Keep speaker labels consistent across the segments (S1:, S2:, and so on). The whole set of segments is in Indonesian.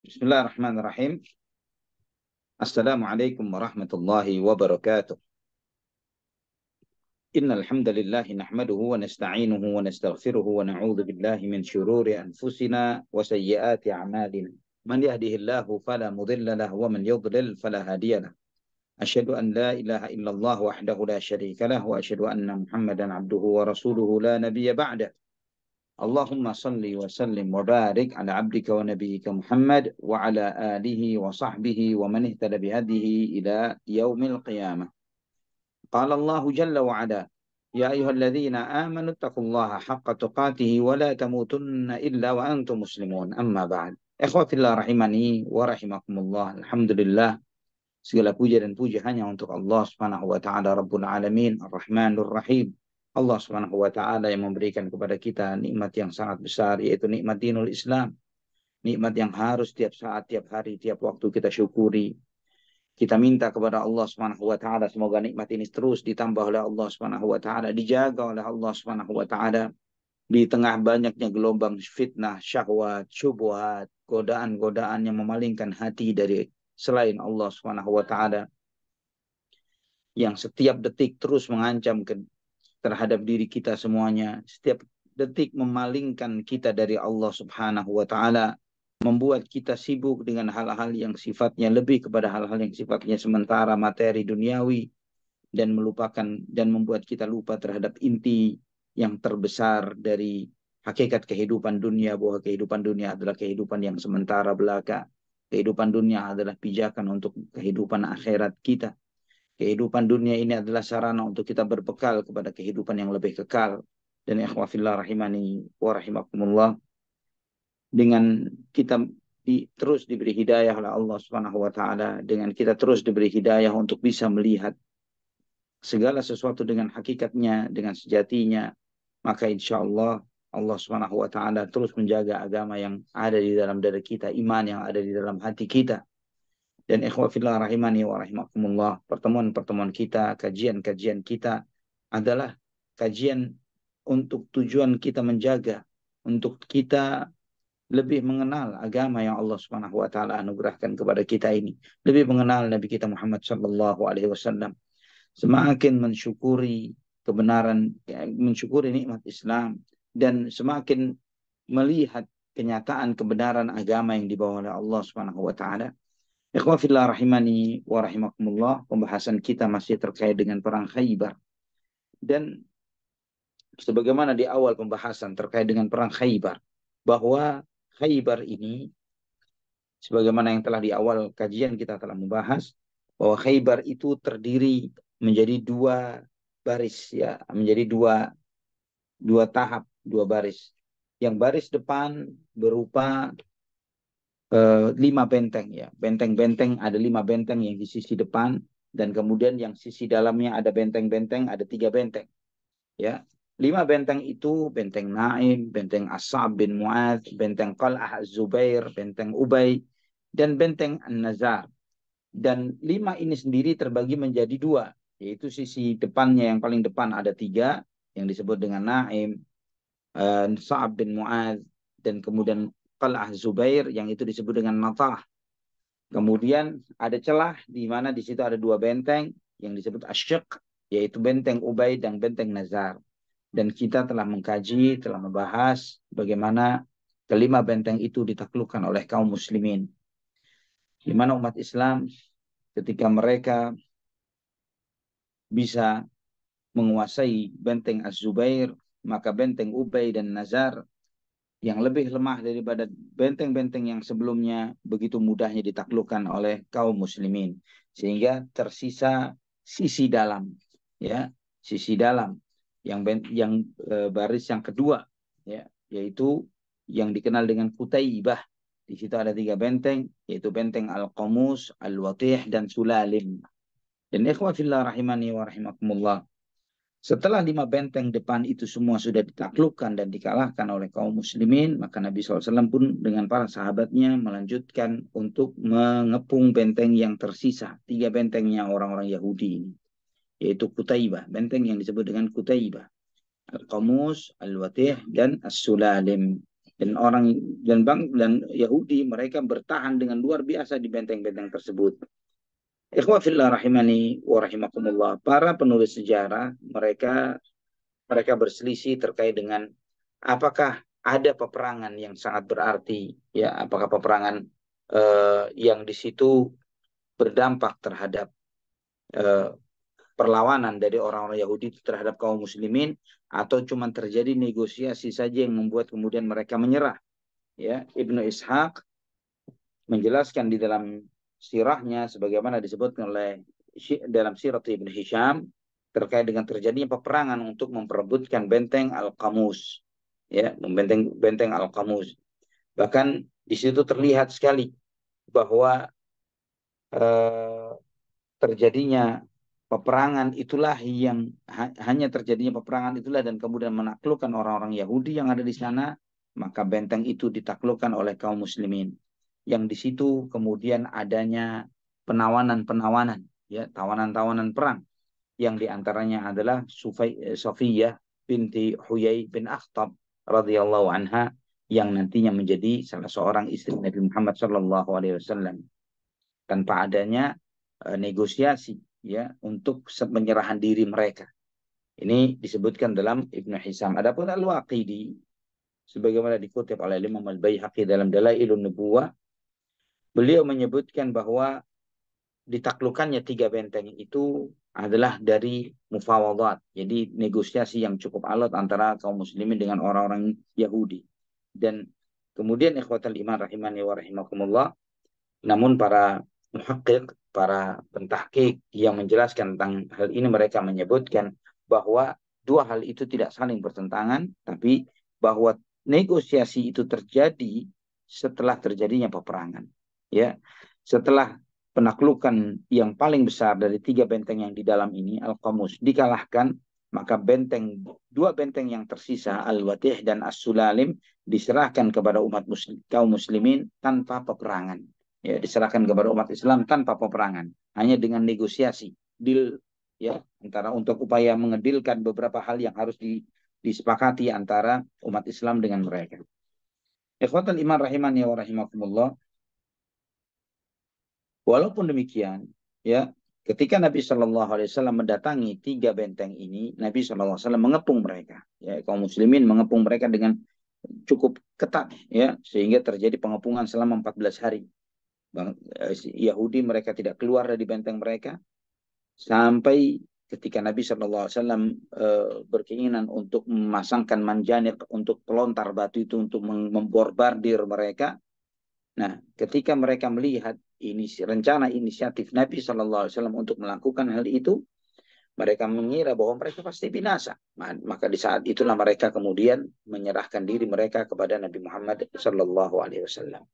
S1: Bismillahirrahmanirrahim. Assalamualaikum warahmatullahi wabarakatuh. Innal hamdalillah nahmaduhu wa nasta'inuhu wa nastaghfiruhu wa na'udzu billahi min shururi anfusina wa sayyiati a'malina. Man yahdihillahu fala mudilla lahu wa man yudlil fala hadiya lahu. Asyhadu an la ilaha illallah wahdahu la syarika lahu wa asyhadu anna Muhammadan abduhu wa rasuluhu la nabiyya ba'da. Allahumma salli wa sallim wa barik ala abdika wa nabiyyika Muhammad wa ala alihi wa sahbihi wa man ihtada bihadihi ila yaumil qiyamah. Qala Allah jalla wa ala, ya ayyuhalladzina amanu taqullaha haqqa tuqatih wa la tamutunna illa wa antum muslimun. Amma ba'd. Ikhwatillah rahimani wa rahimakumullah. Alhamdulillah, segala puja dan puji hanya untuk Allah Subhanahu wa taala Rabbul alamin, Ar-Rahmanur Rahim. Allah Subhanahu wa taala yang memberikan kepada kita nikmat yang sangat besar, yaitu nikmat dinul Islam. Nikmat yang harus tiap saat, tiap hari, tiap waktu kita syukuri. Kita minta kepada Allah Subhanahu wa taala semoga nikmat ini terus ditambah oleh Allah Subhanahu wa taala, dijaga oleh Allah Subhanahu wa taala di tengah banyaknya gelombang fitnah, syahwat, syubhat, godaan-godaan yang memalingkan hati dari selain Allah Subhanahu wa taala, yang setiap detik terus mengancam terhadap diri kita semuanya, setiap detik memalingkan kita dari Allah Subhanahu wa taala, membuat kita sibuk dengan hal-hal yang sifatnya lebih kepada hal-hal yang sifatnya sementara, materi duniawi, dan melupakan dan membuat kita lupa terhadap inti yang terbesar dari hakikat kehidupan dunia, bahwa kehidupan dunia adalah kehidupan yang sementara belaka. Kehidupan dunia adalah pijakan untuk kehidupan akhirat kita. Kehidupan dunia ini adalah sarana untuk kita berbekal kepada kehidupan yang lebih kekal. Dan ikhwafillah rahimani wa rahimakumullah, dengan kita terus diberi hidayah oleh Allah Subhanahu wa taala, dengan kita terus diberi hidayah untuk bisa melihat segala sesuatu dengan hakikatnya, dengan sejatinya, maka insya Allah Allah Subhanahu wa taala terus menjaga agama yang ada di dalam diri kita, iman yang ada di dalam hati kita. Dan ikhwafillah rahimani wa rahimakumullah, pertemuan-pertemuan kita, kajian-kajian kita adalah kajian untuk tujuan kita menjaga, untuk kita lebih mengenal agama yang Allah Subhanahu wa taala anugerahkan kepada kita ini, lebih mengenal Nabi kita Muhammad sallallahu alaihi wasallam, semakin mensyukuri kebenaran, mensyukuri nikmat Islam, dan semakin melihat kenyataan kebenaran agama yang dibawa oleh Allah Subhanahu wa taala. Ikhwafillah rahimani wa rahimakumullah, pembahasan kita masih terkait dengan perang Khaybar. Dan sebagaimana di awal pembahasan terkait dengan perang Khaybar, bahwa Khaybar ini, sebagaimana yang telah di awal kajian kita telah membahas, bahwa Khaybar itu terdiri menjadi dua baris, ya, menjadi dua tahap, dua baris. Yang baris depan berupa 5 benteng, ya, benteng-benteng, ada 5 benteng yang di sisi depan, dan kemudian yang sisi dalamnya ada benteng-benteng, ada 3 benteng, ya. 5 benteng itu benteng Naim, benteng As-Sa'ab bin Mu'adz, benteng Qal'ah Az-Zubair, benteng Ubay, dan benteng An-Nazar. Dan 5 ini sendiri terbagi menjadi 2, yaitu sisi depannya yang paling depan ada 3 yang disebut dengan Naim, Sa'ab bin Mu'adz, dan kemudian Qal'ah Zubair yang itu disebut dengan Natah. Kemudian ada celah di mana di situ ada 2 benteng yang disebut Asy-Syiq, yaitu benteng Ubay dan benteng Nazar. Dan kita telah mengkaji, telah membahas bagaimana kelima benteng itu ditaklukkan oleh kaum muslimin, di mana umat Islam ketika mereka bisa menguasai benteng Az-Zubair, maka benteng Ubay dan Nazar yang lebih lemah daripada benteng-benteng yang sebelumnya begitu mudahnya ditaklukkan oleh kaum muslimin, sehingga tersisa sisi dalam, ya, sisi dalam yang baris yang kedua, ya, yaitu yang dikenal dengan Qutaibah. Di situ ada 3 benteng, yaitu benteng Al-Qamus, Al-Watih, dan Sulalim. Dan ikhwah fillah rahimani wa rahimakumullah, setelah 5 benteng depan itu semua sudah ditaklukkan dan dikalahkan oleh kaum muslimin, maka Nabi SAW pun dengan para sahabatnya melanjutkan untuk mengepung benteng yang tersisa, 3 bentengnya orang-orang Yahudi ini, yaitu Qutaibah, benteng yang disebut dengan Qutaibah, Al-Qamus, Al-Watih, dan As-Sulalim. Dan orang dan Yahudi mereka bertahan dengan luar biasa di benteng-benteng tersebut. Ikhwah fillah rahimani wa rahimakumullah. Para penulis sejarah mereka berselisih terkait dengan apakah ada peperangan yang sangat berarti, ya, apakah peperangan yang di situ berdampak terhadap eh, perlawanan dari orang-orang Yahudi terhadap kaum muslimin, atau cuma terjadi negosiasi saja yang membuat kemudian mereka menyerah. Ya, Ibnu Ishaq menjelaskan di dalam sirahnya sebagaimana disebutkan oleh dalam sirat Ibnu Hisham terkait dengan terjadinya peperangan untuk memperebutkan benteng Al-Qamus, ya, benteng Al-Qamus. Bahkan di situ terlihat sekali bahwa eh, terjadinya peperangan itulah yang hanya terjadinya peperangan itulah dan kemudian menaklukkan orang-orang Yahudi yang ada di sana, maka benteng itu ditaklukkan oleh kaum muslimin. Yang di situ kemudian adanya penawanan-penawanan, ya, tawanan-tawanan perang yang diantaranya adalah Safiyah binti Huyai bin Akhtab radhiyallahu anha yang nantinya menjadi salah seorang istri Nabi Muhammad sallallahu alaihi wasallam. Tanpa adanya negosiasi, ya, untuk penyerahan diri mereka. Ini disebutkan dalam Ibnu Hisam. Adapun Al-Waqidi sebagaimana dikutip oleh Imam Al-Baihaqi dalam Dalailun Nubuwah, beliau menyebutkan bahwa ditaklukannya 3 benteng itu adalah dari mufawadat. Jadi negosiasi yang cukup alot antara kaum muslimin dengan orang-orang Yahudi. Dan kemudian ikhwatal iman rahimani wa rahimakumullah, namun para muhakkik, para pentahqiq yang menjelaskan tentang hal ini, mereka menyebutkan bahwa dua hal itu tidak saling bertentangan, tapi bahwa negosiasi itu terjadi setelah terjadinya peperangan. Ya, setelah penaklukan yang paling besar dari 3 benteng yang di dalam ini, Al-Qamus, dikalahkan, maka dua benteng yang tersisa, Al-Watih dan As-Sulalim, diserahkan kepada kaum muslimin tanpa peperangan. Ya, diserahkan kepada umat Islam tanpa peperangan, hanya dengan negosiasi, deal, ya, antara untuk upaya mengedilkan beberapa hal yang harus disepakati antara umat Islam dengan mereka. Ikhwatal iman rahimani wa rahimakumullah. Walaupun demikian, ya, ketika Nabi Shallallahu Alaihi Wasallam mendatangi 3 benteng ini, Nabi Shallallahu Alaihi Wasallam mengepung mereka, ya, kaum muslimin mengepung mereka dengan cukup ketat, ya, sehingga terjadi pengepungan selama 14 hari. Yahudi mereka tidak keluar dari benteng mereka sampai ketika Nabi Shallallahu Alaihi Wasallam berkeinginan untuk memasangkan manjanik untuk pelontar batu itu untuk memborbardir mereka. Nah, ketika mereka melihat ini rencana inisiatif Nabi Shallallahu Alaihi Wasallam untuk melakukan hal itu, mereka mengira bahwa mereka pasti binasa. Maka di saat itulah mereka kemudian menyerahkan diri mereka kepada Nabi Muhammad Shallallahu Alaihi Wasallam.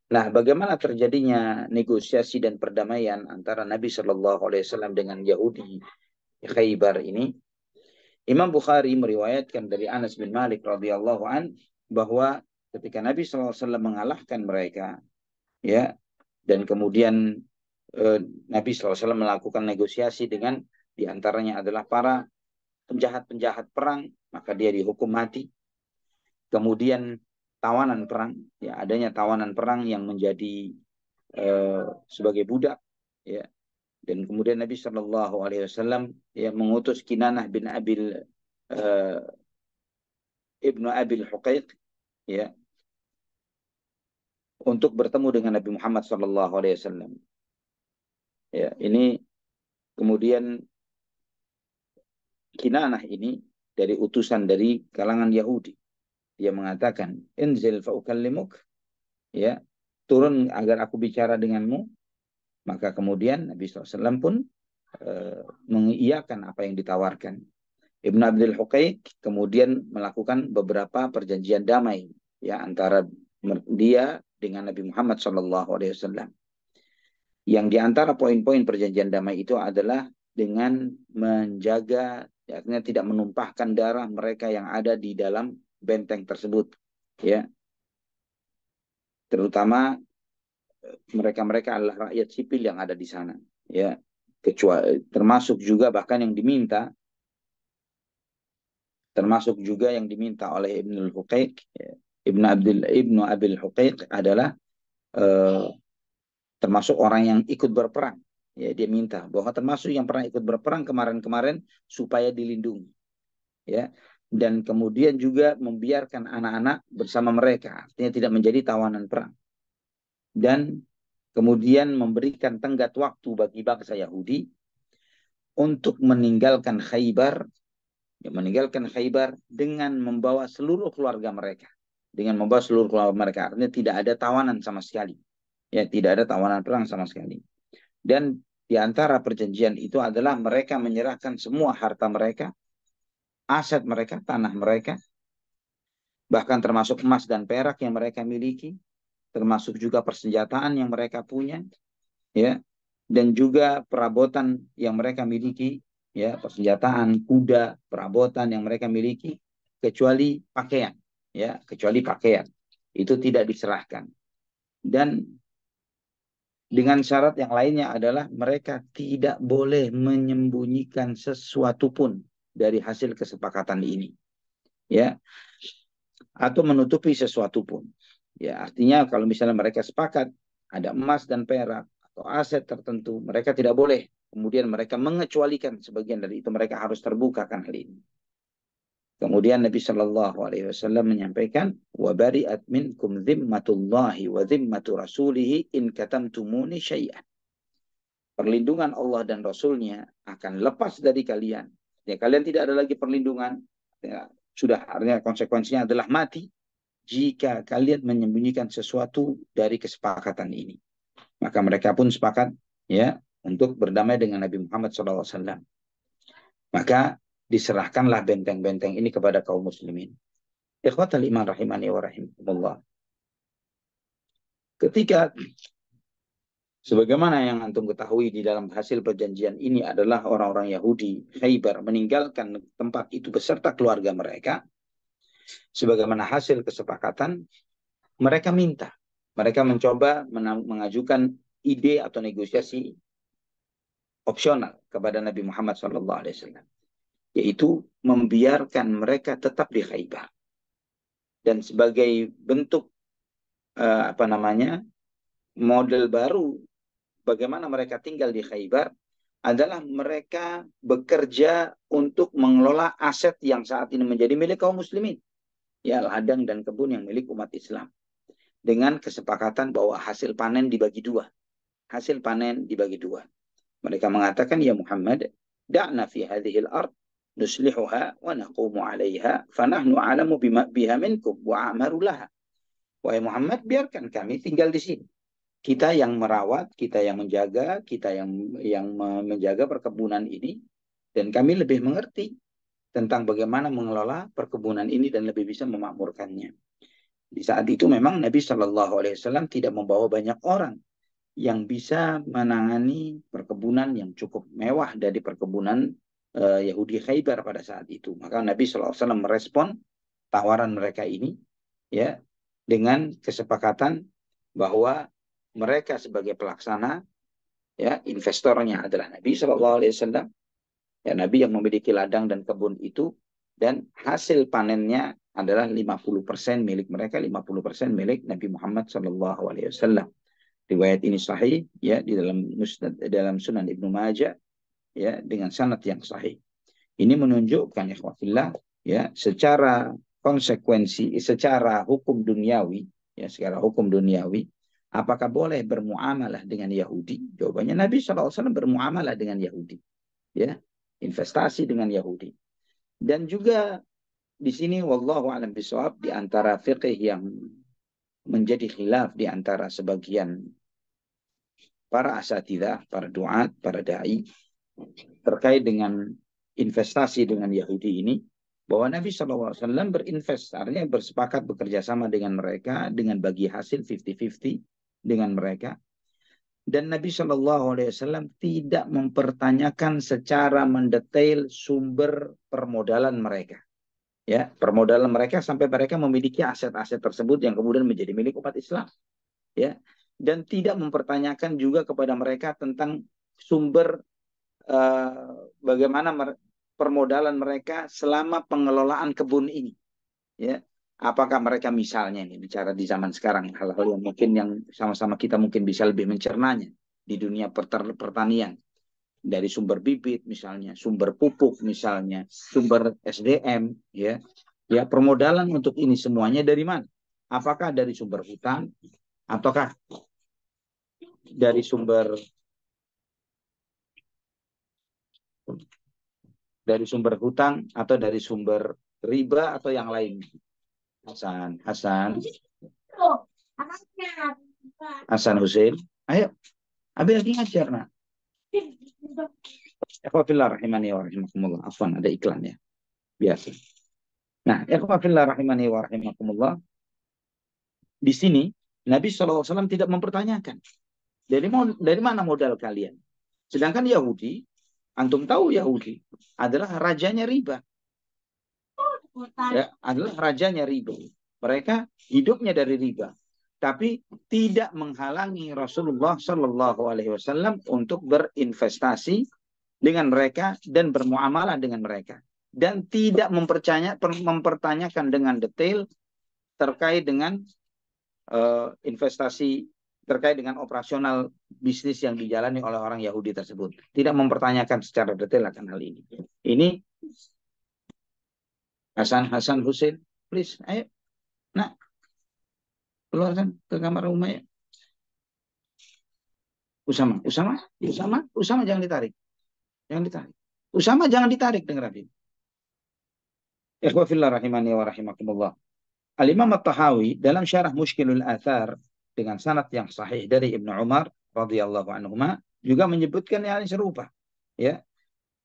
S1: Nah, bagaimana terjadinya negosiasi dan perdamaian antara Nabi Shallallahu Alaihi Wasallam dengan Yahudi Khaybar ini? Imam Bukhari meriwayatkan dari Anas bin Malik radhiyallahu an bahwa ketika Nabi Shallallahu Alaihi Wasallam mengalahkan mereka, ya, dan kemudian Nabi Shallallahu Alaihi Wasallam melakukan negosiasi dengan diantaranya adalah para penjahat-penjahat perang, maka dia dihukum mati. Kemudian tawanan perang, ya, adanya tawanan perang yang menjadi sebagai budak, ya, dan kemudian Nabi Shallallahu Alaihi Wasallam, ya, mengutus Kinanah bin ibnu Abil Huqaiq, ya, untuk bertemu dengan Nabi Muhammad Shallallahu Alaihi Wasallam. Ya, ini kemudian Kinanah ini dari utusan dari kalangan Yahudi, dia mengatakan, "Inzil faukallimuk," ya, turun agar aku bicara denganmu. Maka kemudian Nabi SAW pun mengiyakan apa yang ditawarkan. Ibnu Abdul Huqaiq kemudian melakukan beberapa perjanjian damai, ya, antara dia dengan Nabi Muhammad SAW. Yang diantara poin-poin perjanjian damai itu adalah dengan menjaga, artinya tidak menumpahkan darah mereka yang ada di dalam benteng tersebut, ya, terutama mereka-mereka adalah rakyat sipil yang ada di sana, ya, kecuali termasuk juga bahkan yang diminta, termasuk juga yang diminta oleh Ibnul Huqaiq, ya, Ibnu Abil Huqaiq adalah eh, termasuk orang yang ikut berperang. Ya, dia minta bahwa termasuk yang pernah ikut berperang kemarin-kemarin supaya dilindungi. Ya, dan kemudian juga membiarkan anak-anak bersama mereka, artinya tidak menjadi tawanan perang. Dan kemudian memberikan tenggat waktu bagi bangsa Yahudi untuk meninggalkan Khaybar, ya, meninggalkan Khaybar dengan membawa seluruh keluarga mereka. Dengan membawa seluruh keluarga mereka, artinya tidak ada tawanan sama sekali. Ya, tidak ada tawanan perang sama sekali. Dan di antara perjanjian itu adalah mereka menyerahkan semua harta mereka, aset mereka, tanah mereka, bahkan termasuk emas dan perak yang mereka miliki, termasuk juga persenjataan yang mereka punya, ya, dan juga perabotan yang mereka miliki, ya, persenjataan, kuda, perabotan yang mereka miliki, kecuali pakaian, ya, kecuali pakaian itu tidak diserahkan. Dan dengan syarat yang lainnya adalah mereka tidak boleh menyembunyikan sesuatu pun dari hasil kesepakatan ini, ya, atau menutupi sesuatu pun. Ya, artinya kalau misalnya mereka sepakat ada emas dan perak atau aset tertentu, mereka tidak boleh kemudian mereka mengecualikan sebagian dari itu, mereka harus terbuka kan hal ini. Kemudian Nabi Shallallahu Alaihi Wasallam menyampaikan, wa bari'at minkum zimmatullahi wa zimmatu rasulihi in katamtumuni syai'an. Perlindungan Allah dan Rasulnya akan lepas dari kalian. Ya, kalian tidak ada lagi perlindungan. Ya, sudah, artinya konsekuensinya adalah mati jika kalian menyembunyikan sesuatu dari kesepakatan ini. Maka mereka pun sepakat, ya, untuk berdamai dengan Nabi Muhammad SAW. Maka diserahkanlah benteng-benteng ini kepada kaum muslimin. Ikhwatal iman rahimani wa rahimakumullah. Ketika sebagaimana yang antum ketahui di dalam hasil perjanjian ini adalah orang-orang Yahudi Khaybar meninggalkan tempat itu beserta keluarga mereka. Sebagaimana hasil kesepakatan, mereka mencoba mengajukan ide atau negosiasi opsional kepada Nabi Muhammad SAW, yaitu membiarkan mereka tetap di Khaybar. Dan sebagai bentuk model baru bagaimana mereka tinggal di Khaybar adalah mereka bekerja untuk mengelola aset yang saat ini menjadi milik kaum muslimin, ya, ladang dan kebun yang milik umat Islam, dengan kesepakatan bahwa hasil panen dibagi dua. Hasil panen dibagi dua. Mereka mengatakan, ya Muhammad, da'na fi hadhil ard nuslihuha wa naqumu 'alaiha fanahnu 'alamu biha minkum wa a'maru laha. Wahai Muhammad, biarkan kami tinggal di sini. Kita yang merawat, kita yang menjaga, kita yang menjaga perkebunan ini, dan kami lebih mengerti tentang bagaimana mengelola perkebunan ini dan lebih bisa memakmurkannya. Di saat itu memang Nabi Shallallahu Alaihi Wasallam tidak membawa banyak orang yang bisa menangani perkebunan yang cukup mewah dari perkebunan Yahudi Khaybar pada saat itu. Maka Nabi Shallallahu Alaihi Wasallam merespon tawaran mereka ini, ya, dengan kesepakatan bahwa mereka sebagai pelaksana, ya, investornya adalah Nabi Shallallahu Alaihi Wasallam, ya, Nabi yang memiliki ladang dan kebun itu, dan hasil panennya adalah 50% milik mereka, 50% milik Nabi Muhammad Shallallahu Alaihi Wasallam. Riwayat ini sahih, ya, di dalam Sunan Ibnu Majah, ya, dengan sanad yang sahih. Ini menunjukkan, ikhwafillah, ya, secara konsekuensi, secara hukum duniawi, ya, secara hukum duniawi, apakah boleh bermuamalah dengan Yahudi? Jawabannya Nabi SAW bermuamalah dengan Yahudi, ya, investasi dengan Yahudi. Dan juga di sini wallahu a'lam bishawab, di antara fiqih yang menjadi khilaf di antara sebagian para asatidzah, para duat, para dai terkait dengan investasi dengan Yahudi ini, bahwa Nabi SAW berinvest, artinya bersepakat bekerja sama dengan mereka, dengan bagi hasil 50-50 dengan mereka. Dan Nabi SAW tidak mempertanyakan secara mendetail sumber permodalan mereka. Ya, permodalan mereka sampai mereka memiliki aset-aset tersebut yang kemudian menjadi milik umat Islam. Ya, dan tidak mempertanyakan juga kepada mereka tentang sumber bagaimana permodalan mereka selama pengelolaan kebun ini, ya, Apakah mereka misalnya ini bicara di zaman sekarang hal-hal yang mungkin yang sama-sama kita mungkin bisa lebih mencernanya di dunia pertanian dari sumber bibit misalnya, sumber pupuk misalnya, sumber SDM ya. Ya, permodalan untuk ini semuanya dari mana? Apakah dari sumber hutang ataukah dari sumber hutang atau dari sumber riba atau yang lain? Hasan Hussein, ayo, Abi lagi ngajar nak. Ikhwafillah rahimani wa rahimakumullah. Afwan, ada iklan ya, biasa. Nah, ikhwafillah rahimani wa rahimakumullah. Di sini Nabi SAW tidak mempertanyakan dari mana modal kalian. Sedangkan Yahudi, antum tahu Yahudi adalah rajanya riba. Ya, adalah rajanya riba. Mereka hidupnya dari riba. Tapi tidak menghalangi Rasulullah Shallallahu Alaihi Wasallam untuk berinvestasi dengan mereka dan bermuamalah dengan mereka, dan tidak mempertanyakan dengan detail terkait dengan investasi, terkait dengan operasional bisnis yang dijalani oleh orang Yahudi tersebut. Tidak mempertanyakan secara detail akan hal ini. Ini Hasan Hussein, please, ayo, nah, keluarkan ke kamar rumah ya. Usama jangan ditarik. Usama jangan ditarik, dengar Habib. Ikhwafillah rahimani wa rahimakumullah. Al-Imam At-Tahawi dalam syarah Mushkilul Athar dengan sanad yang sahih dari Ibnu Umar radhiyallahu anhuma juga menyebutkan hal yang serupa. Ya.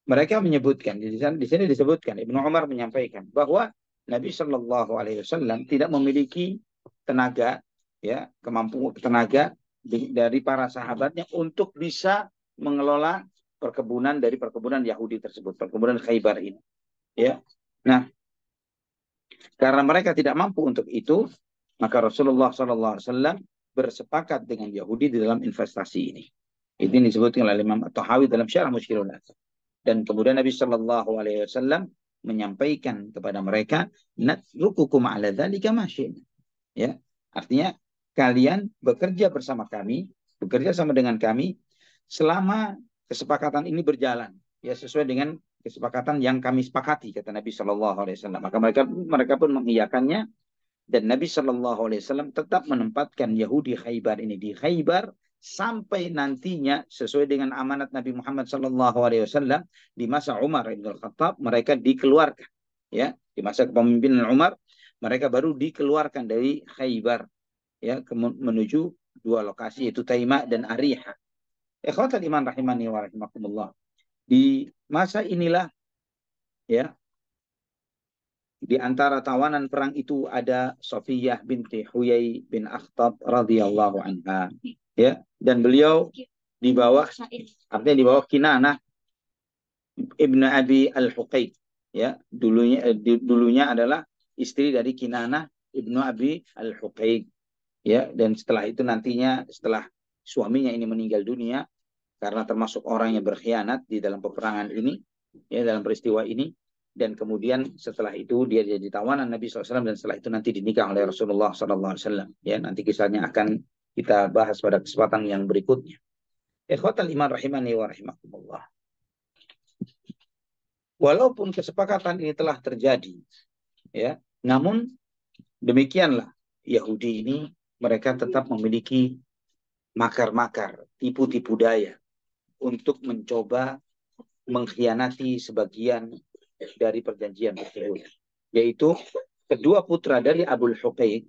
S1: Mereka menyebutkan di sini disebutkan Ibnu Umar menyampaikan bahwa Nabi Shallallahu Alaihi Wasallam tidak memiliki tenaga, ya, kemampuan tenaga dari para sahabatnya untuk bisa mengelola perkebunan dari perkebunan Yahudi tersebut, perkebunan Khaybar ini. Ya, nah, karena mereka tidak mampu untuk itu, maka Rasulullah Shallallahu Alaihi Wasallam bersepakat dengan Yahudi di dalam investasi ini. Ini disebutkan oleh Imam At-Tahawi dalam syarah Mushkilul Athar. Dan kemudian Nabi Shallallahu Alaihi Wasallam menyampaikan kepada mereka, natrukukum ala dzalika ma syi'na. Ya, artinya kalian bekerja bersama kami, bekerja sama dengan kami selama kesepakatan ini berjalan, ya, sesuai dengan kesepakatan yang kami sepakati, kata Nabi Shallallahu Alaihi Wasallam. Maka mereka pun mengiyakannya, dan Nabi Shallallahu Alaihi Wasallam tetap menempatkan Yahudi Khaybar ini di Khaybar sampai nantinya sesuai dengan amanat Nabi Muhammad Sallallahu Alaihi Wasallam di masa Umar bin Khattab mereka dikeluarkan, ya, di masa kepemimpinan Umar mereka baru dikeluarkan dari Khaybar, ya, menuju dua lokasi yaitu Taima dan Ariha. Ikhwatal iman rahimani wa rahimakumullah. Di masa inilah, ya, di antara tawanan perang itu ada Safiyah binti Huyai bin Akhtab radhiyallahu anha, ya, dan beliau di bawah, artinya di bawah Kinanah Ibnu Abi Al-Huqaiq, ya, dulunya adalah istri dari Kinanah Ibnu Abi Al-Huqaiq, ya, dan setelah itu nantinya setelah suaminya ini meninggal dunia karena termasuk orang yang berkhianat di dalam peperangan ini, ya, dalam peristiwa ini, dan kemudian setelah itu dia jadi tawanan Nabi SAW, dan setelah itu nanti dinikah oleh Rasulullah SAW. Ya, nanti kisahnya akan kita bahas pada kesempatan yang berikutnya. Ikhwatal iman rahimani wa rahimakumullah. Walaupun kesepakatan ini telah terjadi, ya, namun demikianlah Yahudi ini mereka tetap memiliki makar-makar, tipu-tipu daya untuk mencoba mengkhianati sebagian dari perjanjian tersebut, yaitu kedua putra dari Abul Huqaiq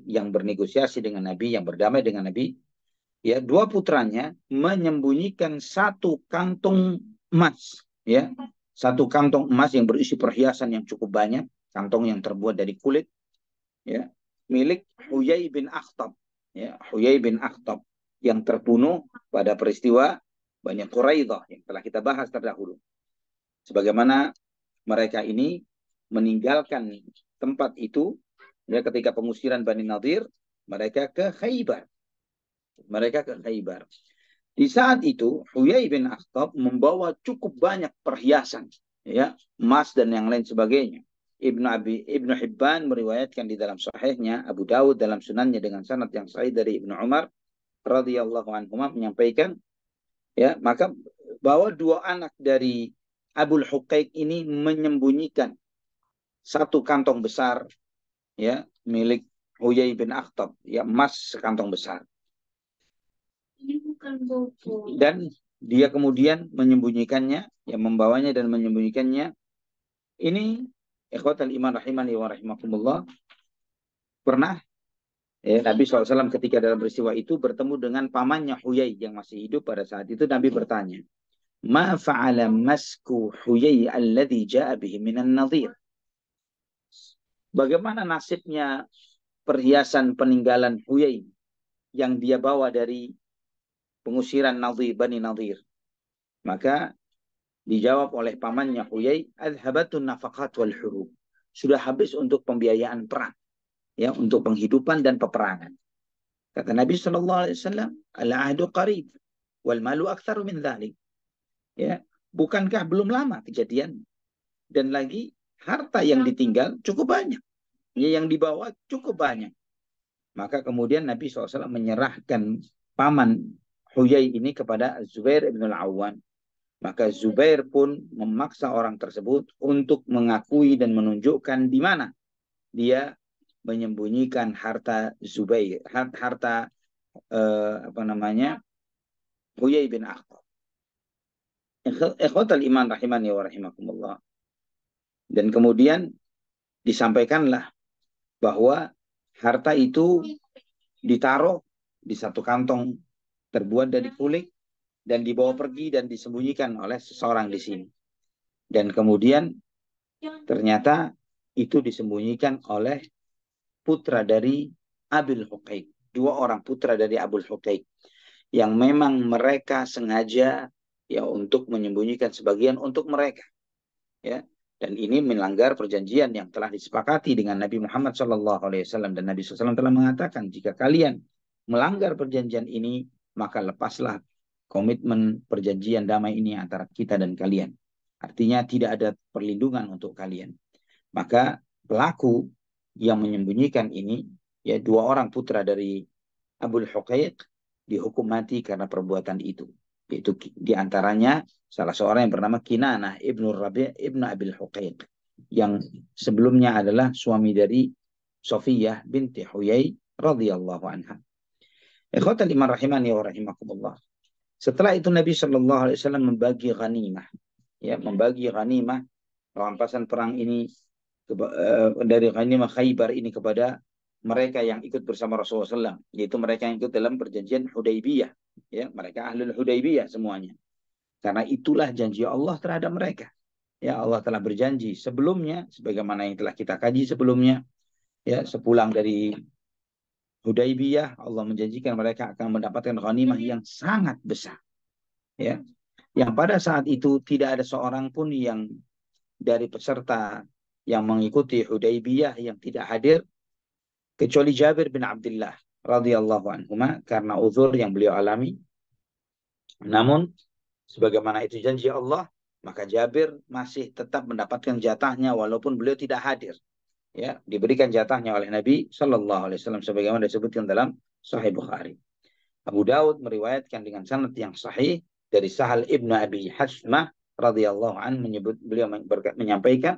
S1: yang bernegosiasi dengan Nabi, yang berdamai dengan Nabi, ya, dua putranya menyembunyikan satu kantung emas, ya, satu kantong emas yang berisi perhiasan yang cukup banyak, kantong yang terbuat dari kulit, ya, milik Huyai bin Akhtab, ya, Huyai bin Akhtab yang terbunuh pada peristiwa Bani Quraidah yang telah kita bahas terdahulu. Sebagaimana mereka ini meninggalkan tempat itu, ya, ketika pengusiran Bani Nadir, mereka ke Khaybar. Di saat itu Huyai bin Akhtab membawa cukup banyak perhiasan, ya, emas dan yang lain sebagainya. Ibnu Hibban meriwayatkan di dalam sahihnya, Abu Dawud dalam sunannya dengan sanad yang sahih dari Ibnu Umar radhiyallahu anhu menyampaikan, ya, maka bahwa dua anak dari Abul Huqaiq ini menyembunyikan satu kantong besar, ya, milik Huyai bin Akhtab, ya, emas sekantong besar. Ini bukan bobo. Dan dia kemudian menyembunyikannya, ya, membawanya dan menyembunyikannya. Ini ikhwatal iman rahimani wa rahimakumullah, pernah, ya, Nabi SAW ketika dalam peristiwa itu bertemu dengan pamannya Huyai yang masih hidup pada saat itu. Nabi bertanya, ma fa'ala masku Huyai alladhi ja'a bihi minan nadhir. Bagaimana nasibnya perhiasan peninggalan Huyai yang dia bawa dari pengusiran Bani Nadhir? Maka dijawab oleh pamannya Huyai, adhabatun nafaqat wal hurub. Sudah habis untuk pembiayaan perang, ya, untuk penghidupan dan peperangan. Kata Nabi SAW, al-ahdu qarib wal malu aktsaru min dzalik. Ya, bukankah belum lama kejadian, dan lagi harta yang ditinggal cukup banyak, ya, yang dibawa cukup banyak. Maka kemudian Nabi SAW menyerahkan paman Huyai ini kepada Zubair bin Al-Awwan. Maka Zubair pun memaksa orang tersebut untuk mengakui dan menunjukkan di mana dia menyembunyikan harta Zubair, harta Huyai bin Akhtab. Ikhwatal iman rahimani wa rahimakumullah. Dan kemudian disampaikanlah bahwa harta itu ditaruh di satu kantong terbuat dari kulit dan dibawa pergi dan disembunyikan oleh seseorang di sini. Dan kemudian ternyata itu disembunyikan oleh putra dari Abul Huqaiq, dua orang putra dari Abul Huqaiq, yang memang mereka sengaja, ya, untuk menyembunyikan sebagian untuk mereka, ya. Dan ini melanggar perjanjian yang telah disepakati dengan Nabi Muhammad SAW. Dan Nabi SAW telah mengatakan, jika kalian melanggar perjanjian ini, maka lepaslah komitmen perjanjian damai ini antara kita dan kalian. Artinya tidak ada perlindungan untuk kalian. Maka pelaku yang menyembunyikan ini, ya, dua orang putra dari Abul Huqaiq, dihukum mati karena perbuatan itu. Yaitu diantaranya salah seorang yang bernama Kinanah ibnu Rabi' ibnu Abil Huqaiq, yang sebelumnya adalah suami dari Sofiyah binti Huyai radhiyallahu anha. Ikhwatal iman rahimani wa rahimakumullah. Setelah itu Nabi SAW membagi ghanimah, ya, membagi ghanimah rampasan perang ini dari ghanimah Khaybar ini kepada mereka yang ikut bersama Rasulullah SAW, yaitu mereka yang ikut dalam perjanjian Hudaybiyah, ya, mereka ahlul Hudaybiyah semuanya. Karena itulah janji Allah terhadap mereka. Ya, Allah telah berjanji sebelumnya, sebagaimana yang telah kita kaji sebelumnya, ya, sepulang dari Hudaybiyah, Allah menjanjikan mereka akan mendapatkan ghanimah yang sangat besar, ya, yang pada saat itu tidak ada seorang pun yang dari peserta yang mengikuti Hudaybiyah yang tidak hadir, kecuali Jabir bin Abdullah radhiyallahu anhuma karena uzur yang beliau alami. Namun sebagaimana itu janji Allah, maka Jabir masih tetap mendapatkan jatahnya walaupun beliau tidak hadir. Ya, diberikan jatahnya oleh Nabi Shallallahu Alaihi Wasallam sebagaimana disebutkan dalam Sahih Bukhari. Abu Dawud meriwayatkan dengan sanad yang sahih dari Sahal ibnu Abi Hasmah radhiyallahu an, beliau menyampaikan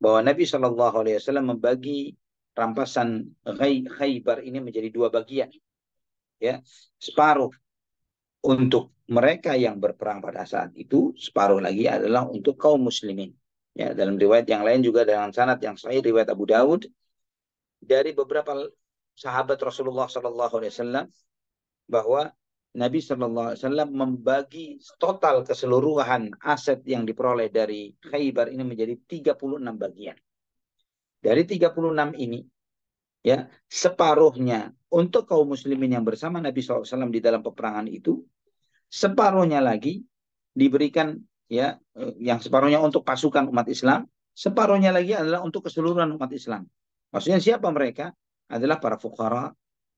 S1: bahwa Nabi Shallallahu Alaihi Wasallam membagi rampasan Khaybar ini menjadi dua bagian, ya, separuh untuk mereka yang berperang pada saat itu, separuh lagi adalah untuk kaum muslimin. Ya, dalam riwayat yang lain juga dengan sanad yang sahih riwayat Abu Dawud dari beberapa sahabat Rasulullah SAW bahwa Nabi SAW membagi total keseluruhan aset yang diperoleh dari Khaybar ini menjadi 36 bagian. Dari 36 ini, ya, separuhnya untuk kaum muslimin yang bersama Nabi SAW di dalam peperangan itu, separuhnya lagi diberikan, ya, yang separuhnya untuk pasukan umat Islam, separuhnya lagi adalah untuk keseluruhan umat Islam. Maksudnya siapa mereka? Adalah para fuqara,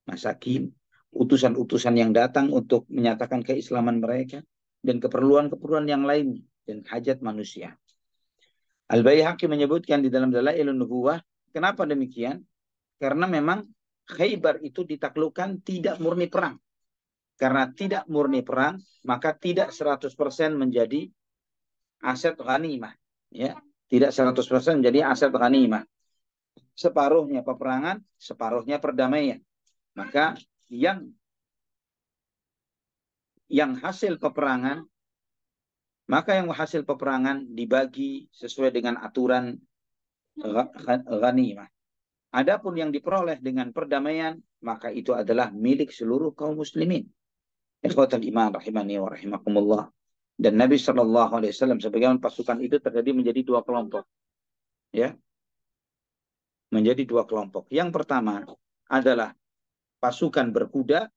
S1: masakin, utusan-utusan yang datang untuk menyatakan keislaman mereka dan keperluan-keperluan yang lain dan hajat manusia. Al-Baihaqi menyebutkan di dalam Dalailun Nubuwah, kenapa demikian? Karena memang Khaybar itu ditaklukkan tidak murni perang. Karena tidak murni perang, maka tidak 100% menjadi aset ghanimah. Ya, tidak 100% menjadi aset ghanimah. Separuhnya peperangan, separuhnya perdamaian. Maka yang hasil peperangan, maka yang hasil peperangan dibagi sesuai dengan aturan ghanimah. Adapun yang diperoleh dengan perdamaian, maka itu adalah milik seluruh kaum muslimin. Ikhwatal iman rahimani wa rahimakumullah. Dan Nabi SAW sebagaimana pasukan itu terjadi menjadi dua kelompok. Ya, menjadi dua kelompok. Yang pertama adalah pasukan berkuda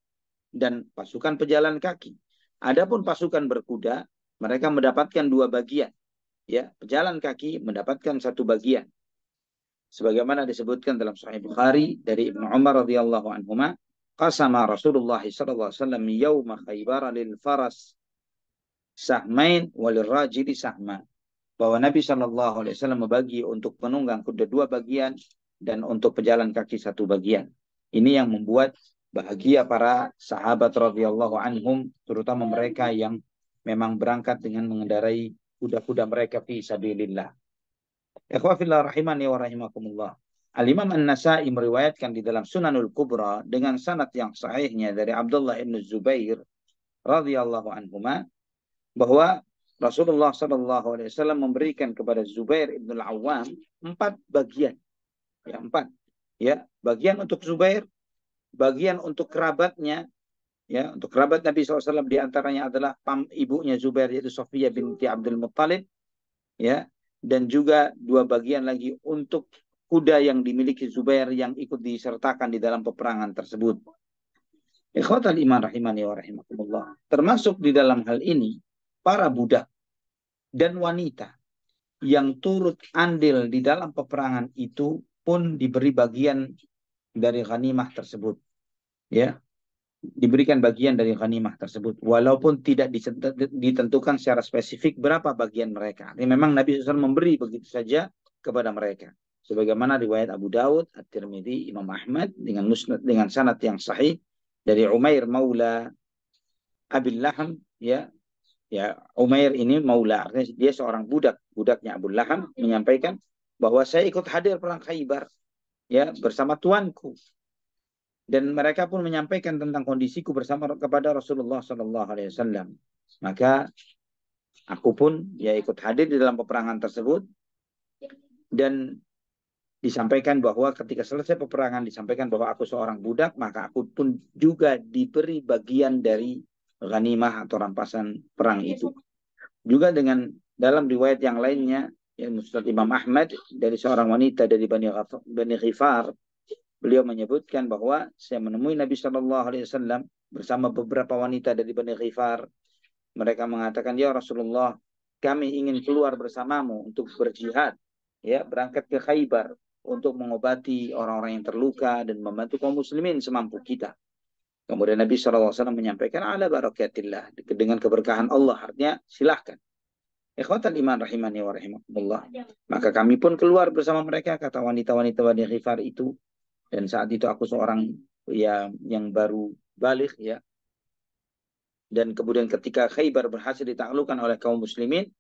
S1: dan pasukan pejalan kaki. Adapun pasukan berkuda, mereka mendapatkan dua bagian. Ya, pejalan kaki mendapatkan satu bagian. Sebagaimana disebutkan dalam Sahih Bukhari dari Ibnu Umar radhiyallahu anhuma, qasama Rasulullah sallallahu alaihi wasallam yauma Khaybar lil faras sahmain walil rajili sahma. Bahwa Nabi sallallahu alaihi wasallam membagi untuk penunggang kuda dua bagian dan untuk pejalan kaki satu bagian. Ini yang membuat bahagia para sahabat radhiyallahu anhum, terutama mereka yang memang berangkat dengan mengendarai kuda-kuda mereka fi sabilillah. Ikhwafillah rahimani wa rahimakumullah. Al-Imam An-Nasai meriwayatkan di dalam Sunanul Kubra dengan sanad yang sahihnya dari Abdullah ibn Zubair radhiyallahu anhuma, bahwa Rasulullah SAW memberikan kepada Zubair ibn Al-Awwam 4 bagian. Ya, 4. Ya, bagian untuk Zubair, bagian untuk kerabatnya, ya, untuk kerabat Nabi SAW, di antaranya adalah ibunya Zubair, yaitu Sofiyah binti Abdul Muttalib, ya, dan juga 2 bagian lagi untuk kuda yang dimiliki Zubair yang ikut disertakan di dalam peperangan tersebut. Ikhwatal iman rahimani wa rahimakumullah. Termasuk di dalam hal ini para budak dan wanita yang turut andil di dalam peperangan itu pun diberi bagian dari ghanimah tersebut. Ya, diberikan bagian dari ghanimah tersebut, walaupun tidak ditentukan secara spesifik berapa bagian mereka. Ini memang Nabi SAW memberi begitu saja kepada mereka. Sebagaimana riwayat Abu Dawud, At-Tirmidzi, Imam Ahmad dengan musnad dengan sanad yang sahih dari Umair maula Abil Laham, ya. Ya, Umair ini maula, artinya dia seorang budaknya Abu Laham, menyampaikan bahwa saya ikut hadir perang Khaybar, ya, bersama tuanku. Dan mereka pun menyampaikan tentang kondisiku bersama kepada Rasulullah SAW. Maka aku pun ya ikut hadir di dalam peperangan tersebut, dan disampaikan bahwa ketika selesai peperangan disampaikan bahwa aku seorang budak, maka aku pun juga diberi bagian dari ghanimah atau rampasan perang itu. Juga dengan dalam riwayat yang lainnya, yang Musnad Imam Ahmad dari seorang wanita dari Bani Ghifar, beliau menyebutkan bahwa saya menemui Nabi Shallallahu Alaihi Wasallam bersama beberapa wanita dari Bani Ghifar. Mereka mengatakan, ya Rasulullah, kami ingin keluar bersamamu untuk berjihad, ya, berangkat ke Khaybar untuk mengobati orang-orang yang terluka dan membantu kaum muslimin semampu kita. Kemudian Nabi SAW menyampaikan, ala barakatillah, dengan keberkahan Allah, artinya silahkan. Ikhwatal iman rahimani wa rahimakumullah. Maka kami pun keluar bersama mereka, kata wanita-wanita Bani Ghifar itu. Dan saat itu aku seorang yang baru balik, ya. Dan kemudian ketika Khaybar berhasil ditaklukkan oleh kaum muslimin,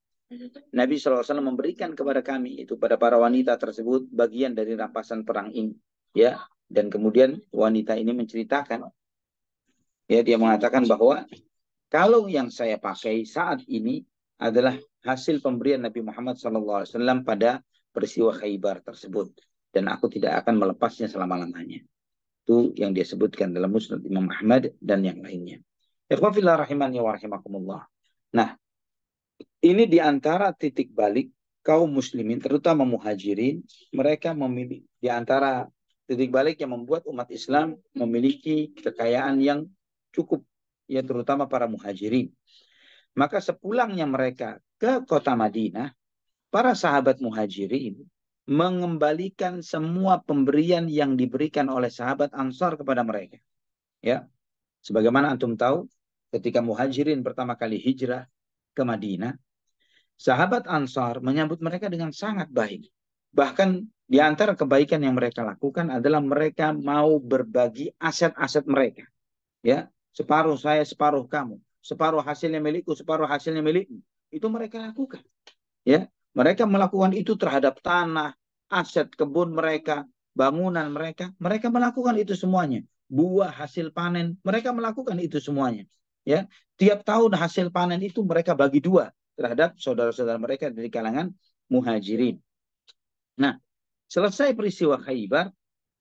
S1: Nabi SAW memberikan kepada kami, itu pada para wanita tersebut, bagian dari rampasan perang ini, ya. Dan kemudian wanita ini menceritakan, ya, dia mengatakan bahwa kalau yang saya pakai saat ini adalah hasil pemberian Nabi Muhammad SAW pada peristiwa Khaybar tersebut, dan aku tidak akan melepasnya selama-lamanya. Itu yang dia sebutkan dalam Musnad Imam Ahmad dan yang lainnya. Ikhwafillah rahimani wa rahimakumullah. Nah, ini diantara titik balik kaum muslimin, terutama muhajirin, mereka memilih diantara titik balik yang membuat umat Islam memiliki kekayaan yang cukup, ya, terutama para muhajirin. Maka sepulangnya mereka ke kota Madinah, para sahabat muhajirin mengembalikan semua pemberian yang diberikan oleh sahabat Ansar kepada mereka. Ya, sebagaimana antum tahu, ketika muhajirin pertama kali hijrah ke Madinah, Sahabat Ansar menyambut mereka dengan sangat baik. Bahkan di antara kebaikan yang mereka lakukan adalah mereka mau berbagi aset-aset mereka. Ya, separuh saya, separuh kamu, separuh hasilnya milikku, separuh hasilnya milikmu. Itu mereka lakukan. Ya, mereka melakukan itu terhadap tanah, aset kebun mereka, bangunan mereka. Mereka melakukan itu semuanya. Buah hasil panen, mereka melakukan itu semuanya. Ya, tiap tahun hasil panen itu mereka bagi dua terhadap saudara-saudara mereka dari kalangan muhajirin. Nah, selesai peristiwa Khaybar,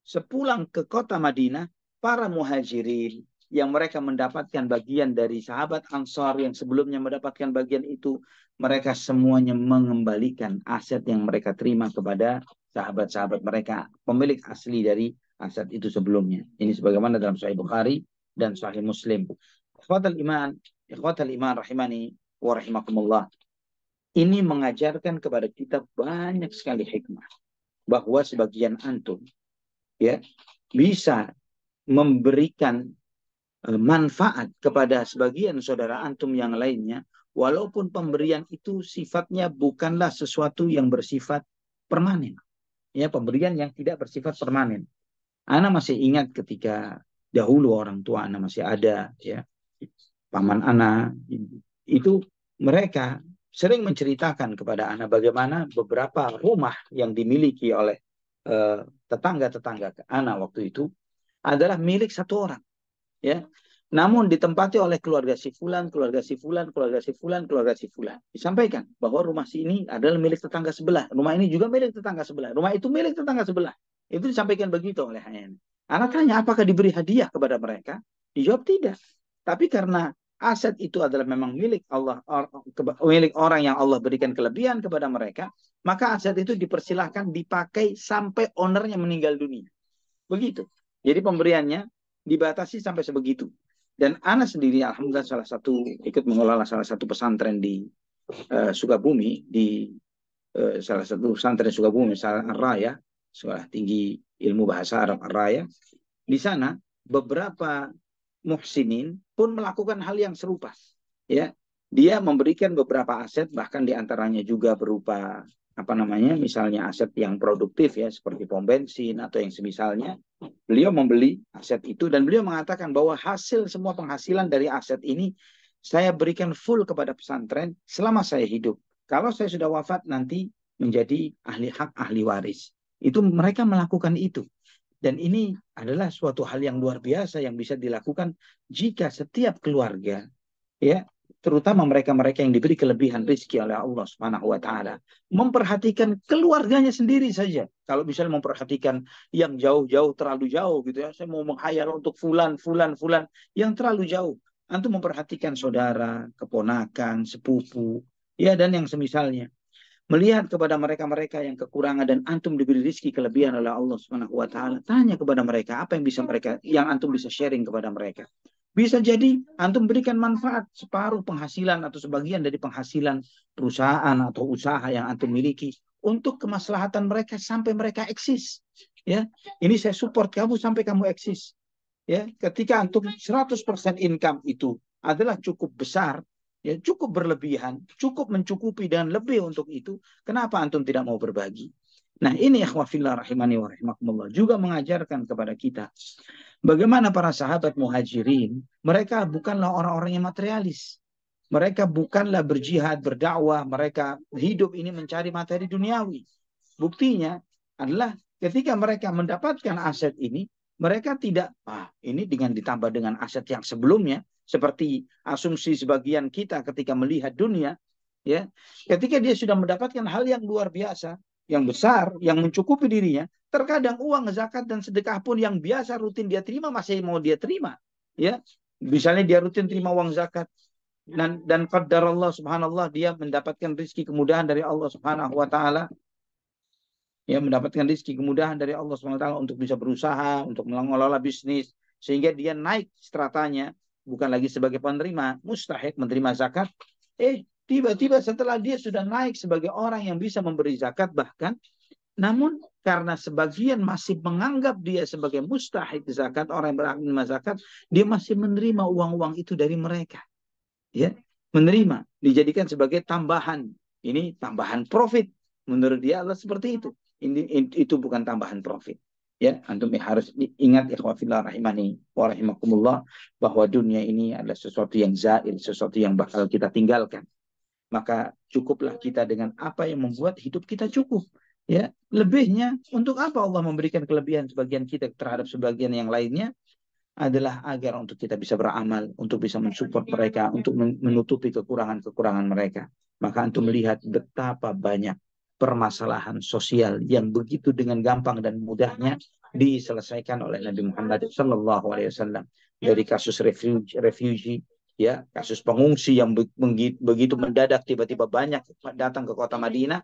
S1: sepulang ke kota Madinah, para muhajirin yang mereka mendapatkan bagian dari sahabat Ansar yang sebelumnya mendapatkan bagian itu, mereka semuanya mengembalikan aset yang mereka terima kepada sahabat-sahabat mereka, pemilik asli dari aset itu sebelumnya. Ini sebagaimana dalam Sahih Bukhari dan Sahih Muslim. Ikhwatal iman rahimani wa rahimakumullah. Ini mengajarkan kepada kita banyak sekali hikmah bahwa sebagian antum ya bisa memberikan manfaat kepada sebagian saudara antum yang lainnya, walaupun pemberian itu sifatnya bukanlah sesuatu yang bersifat permanen. Ya, pemberian yang tidak bersifat permanen. Ana masih ingat ketika dahulu orang tua Ana masih ada, ya, paman Ana itu mereka sering menceritakan kepada Ana bagaimana beberapa rumah yang dimiliki oleh tetangga-tetangga Ana waktu itu adalah milik satu orang, ya. Namun ditempati oleh keluarga si fulan, keluarga si fulan, keluarga si fulan, keluarga si fulan. Disampaikan bahwa rumah si ini adalah milik tetangga sebelah, rumah ini juga milik tetangga sebelah, rumah itu milik tetangga sebelah. Itu disampaikan begitu oleh Ayan. Anak tanya apakah diberi hadiah kepada mereka? Dijawab tidak. Tapi karena aset itu adalah memang milik Allah, milik orang yang Allah berikan kelebihan kepada mereka, maka aset itu dipersilahkan dipakai sampai ownernya meninggal dunia. Begitu. Jadi pemberiannya dibatasi sampai sebegitu. Dan Ana sendiri, alhamdulillah, ikut mengelola salah satu pesantren di Sukabumi, di salah satu pesantren Sukabumi, Ar-Raya, Sekolah Tinggi Ilmu Bahasa Arab Ar-Raya. Di sana beberapa muhsinin pun melakukan hal yang serupa. Ya, dia memberikan beberapa aset, bahkan diantaranya juga berupa misalnya aset yang produktif ya, seperti pom bensin atau yang semisalnya. Beliau membeli aset itu dan beliau mengatakan bahwa hasil semua penghasilan dari aset ini saya berikan full kepada pesantren selama saya hidup. Kalau saya sudah wafat nanti menjadi ahli hak, ahli waris. Itu mereka melakukan itu. Dan ini adalah suatu hal yang luar biasa yang bisa dilakukan jika setiap keluarga, ya, terutama mereka-mereka yang diberi kelebihan rezeki oleh Allah Subhanahu wa taala, memperhatikan keluarganya sendiri saja. Kalau misalnya memperhatikan yang jauh-jauh terlalu jauh gitu ya, saya mau menghayal untuk fulan yang terlalu jauh. Antum memperhatikan saudara, keponakan, sepupu, ya, dan yang semisalnya. Melihat kepada mereka-mereka yang kekurangan dan antum diberi rezeki kelebihan oleh Allah Subhanahu wa taala, tanya kepada mereka apa yang antum bisa sharing kepada mereka. Bisa jadi antum berikan manfaat separuh penghasilan atau sebagian dari penghasilan perusahaan atau usaha yang antum miliki untuk kemaslahatan mereka sampai mereka eksis. Ya, ini saya support kamu sampai kamu eksis. Ya, ketika antum 100% income itu adalah cukup besar, ya, cukup berlebihan, cukup mencukupi dan lebih untuk itu, kenapa antum tidak mau berbagi? Nah, ini ikhwafillah rahimani wa rahimakumullah juga mengajarkan kepada kita bagaimana para sahabat muhajirin, mereka bukanlah orang-orang yang materialis. Mereka bukanlah berjihad, berdakwah, mereka hidup ini mencari materi duniawi. Buktinya adalah ketika mereka mendapatkan aset ini, mereka tidak, ini dengan ditambah dengan aset yang sebelumnya, seperti asumsi sebagian kita ketika melihat dunia, ya, ketika dia sudah mendapatkan hal yang luar biasa, yang besar, yang mencukupi dirinya, terkadang uang zakat dan sedekah pun yang biasa rutin dia terima masih mau dia terima, ya. Misalnya dia rutin terima uang zakat dan qadar Allah subhanallah dia mendapatkan rezeki kemudahan dari Allah subhanahu wa ta'ala, ya, mendapatkan rezeki kemudahan dari Allah SWT untuk bisa berusaha, untuk mengelola bisnis, sehingga dia naik stratanya, bukan lagi sebagai penerima mustahik menerima zakat, tiba-tiba setelah dia sudah naik sebagai orang yang bisa memberi zakat bahkan, namun karena sebagian masih menganggap dia sebagai mustahik zakat, orang yang berhak menerima zakat, dia masih menerima uang-uang itu dari mereka, ya, menerima, dijadikan sebagai tambahan, Ini tambahan profit. Menurut dia Allah seperti itu. Itu bukan tambahan profit. Ya, antum harus ingat ikhwafillah rahimani wa rahimakumullah, bahwa dunia ini adalah sesuatu yang zail, sesuatu yang bakal kita tinggalkan. Maka cukuplah kita dengan apa yang membuat hidup kita cukup. Ya, lebihnya untuk apa Allah memberikan kelebihan sebagian kita terhadap sebagian yang lainnya? Adalah agar untuk kita bisa beramal, untuk bisa mensupport mereka, untuk menutupi kekurangan-kekurangan mereka. Maka antum melihat betapa banyak permasalahan sosial yang begitu dengan gampang dan mudahnya diselesaikan oleh Nabi Muhammad SAW. Dari kasus refugee, ya, kasus pengungsi yang begitu mendadak tiba-tiba banyak datang ke kota Madinah,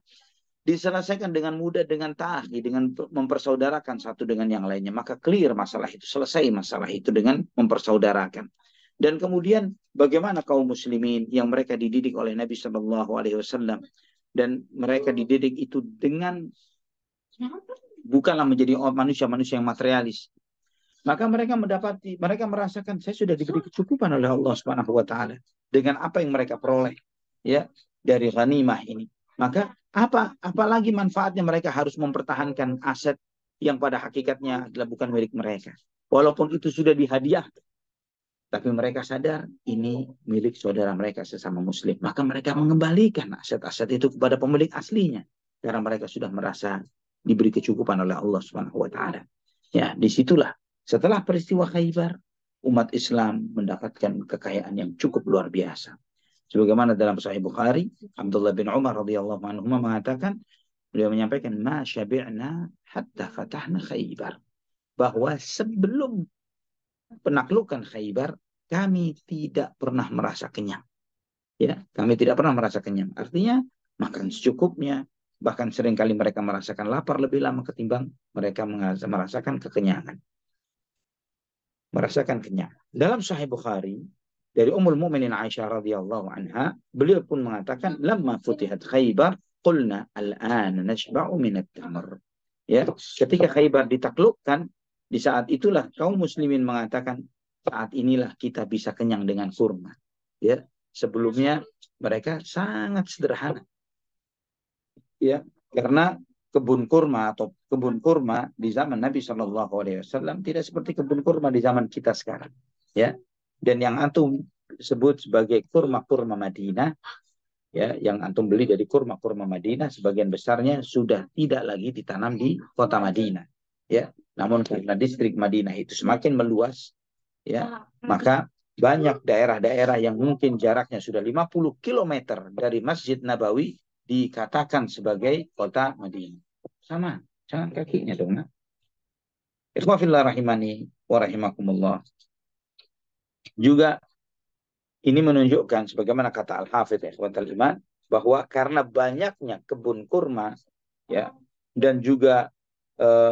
S1: diselesaikan dengan mudah, dengan ta'ahi, dengan mempersaudarakan satu dengan yang lainnya. Maka clear masalah itu, selesai masalah itu dengan mempersaudarakan. Dan kemudian bagaimana kaum muslimin yang mereka dididik oleh Nabi SAW, dan mereka dididik itu dengan bukanlah menjadi manusia-manusia yang materialis. Maka mereka merasakan saya sudah diberi kecukupan oleh Allah Subhanahu wa taala dengan apa yang mereka peroleh, ya, dari ghanimah ini. Maka apalagi manfaatnya mereka harus mempertahankan aset yang pada hakikatnya adalah bukan milik mereka. Walaupun itu sudah dihadiahkan, tapi mereka sadar ini milik saudara mereka sesama muslim. Maka mereka mengembalikan aset-aset itu kepada pemilik aslinya, karena mereka sudah merasa diberi kecukupan oleh Allah Subhanahu wa taala. Ya, disitulah setelah peristiwa Khaybar, umat Islam mendapatkan kekayaan yang cukup luar biasa. Sebagaimana dalam Sahih Bukhari, Abdullah bin Umar radhiyallahu anhu mengatakan, beliau menyampaikan, "Ma syabi'na hatta fatahna Khaybar." Bahwa sebelum penaklukan Khaybar, kami tidak pernah merasa kenyang. Ya, kami tidak pernah merasa kenyang. Artinya makan secukupnya, bahkan seringkali mereka merasakan lapar lebih lama ketimbang mereka merasakan kekenyangan. Merasakan kenyang. Dalam Sahih Bukhari dari Ummul Mukminin Aisyah radhiyallahu anha, beliau pun mengatakan, "Lamma futihat Khaybar, qulna al-an nashba'u min at-tamr." Ya, ketika Khaybar ditaklukkan, di saat itulah kaum muslimin mengatakan, saat inilah kita bisa kenyang dengan kurma. Ya, sebelumnya mereka sangat sederhana. Ya, karena kebun kurma di zaman Nabi SAW tidak seperti kebun kurma di zaman kita sekarang, ya. Dan yang antum sebut sebagai kurma Madinah, ya, yang antum beli dari kurma Madinah, sebagian besarnya sudah tidak lagi ditanam di kota Madinah, ya. Namun karena distrik Madinah itu semakin meluas, ya, maka banyak daerah-daerah yang mungkin jaraknya sudah 50 km dari Masjid Nabawi dikatakan sebagai kota Madinah. Sama, jangan kakinya dong. Ikhwafillah rahimani wa rahimakumullah. Juga ini menunjukkan sebagaimana kata Al-Hafidz ikhwatal iman, bahwa karena banyaknya kebun kurma, ya, dan juga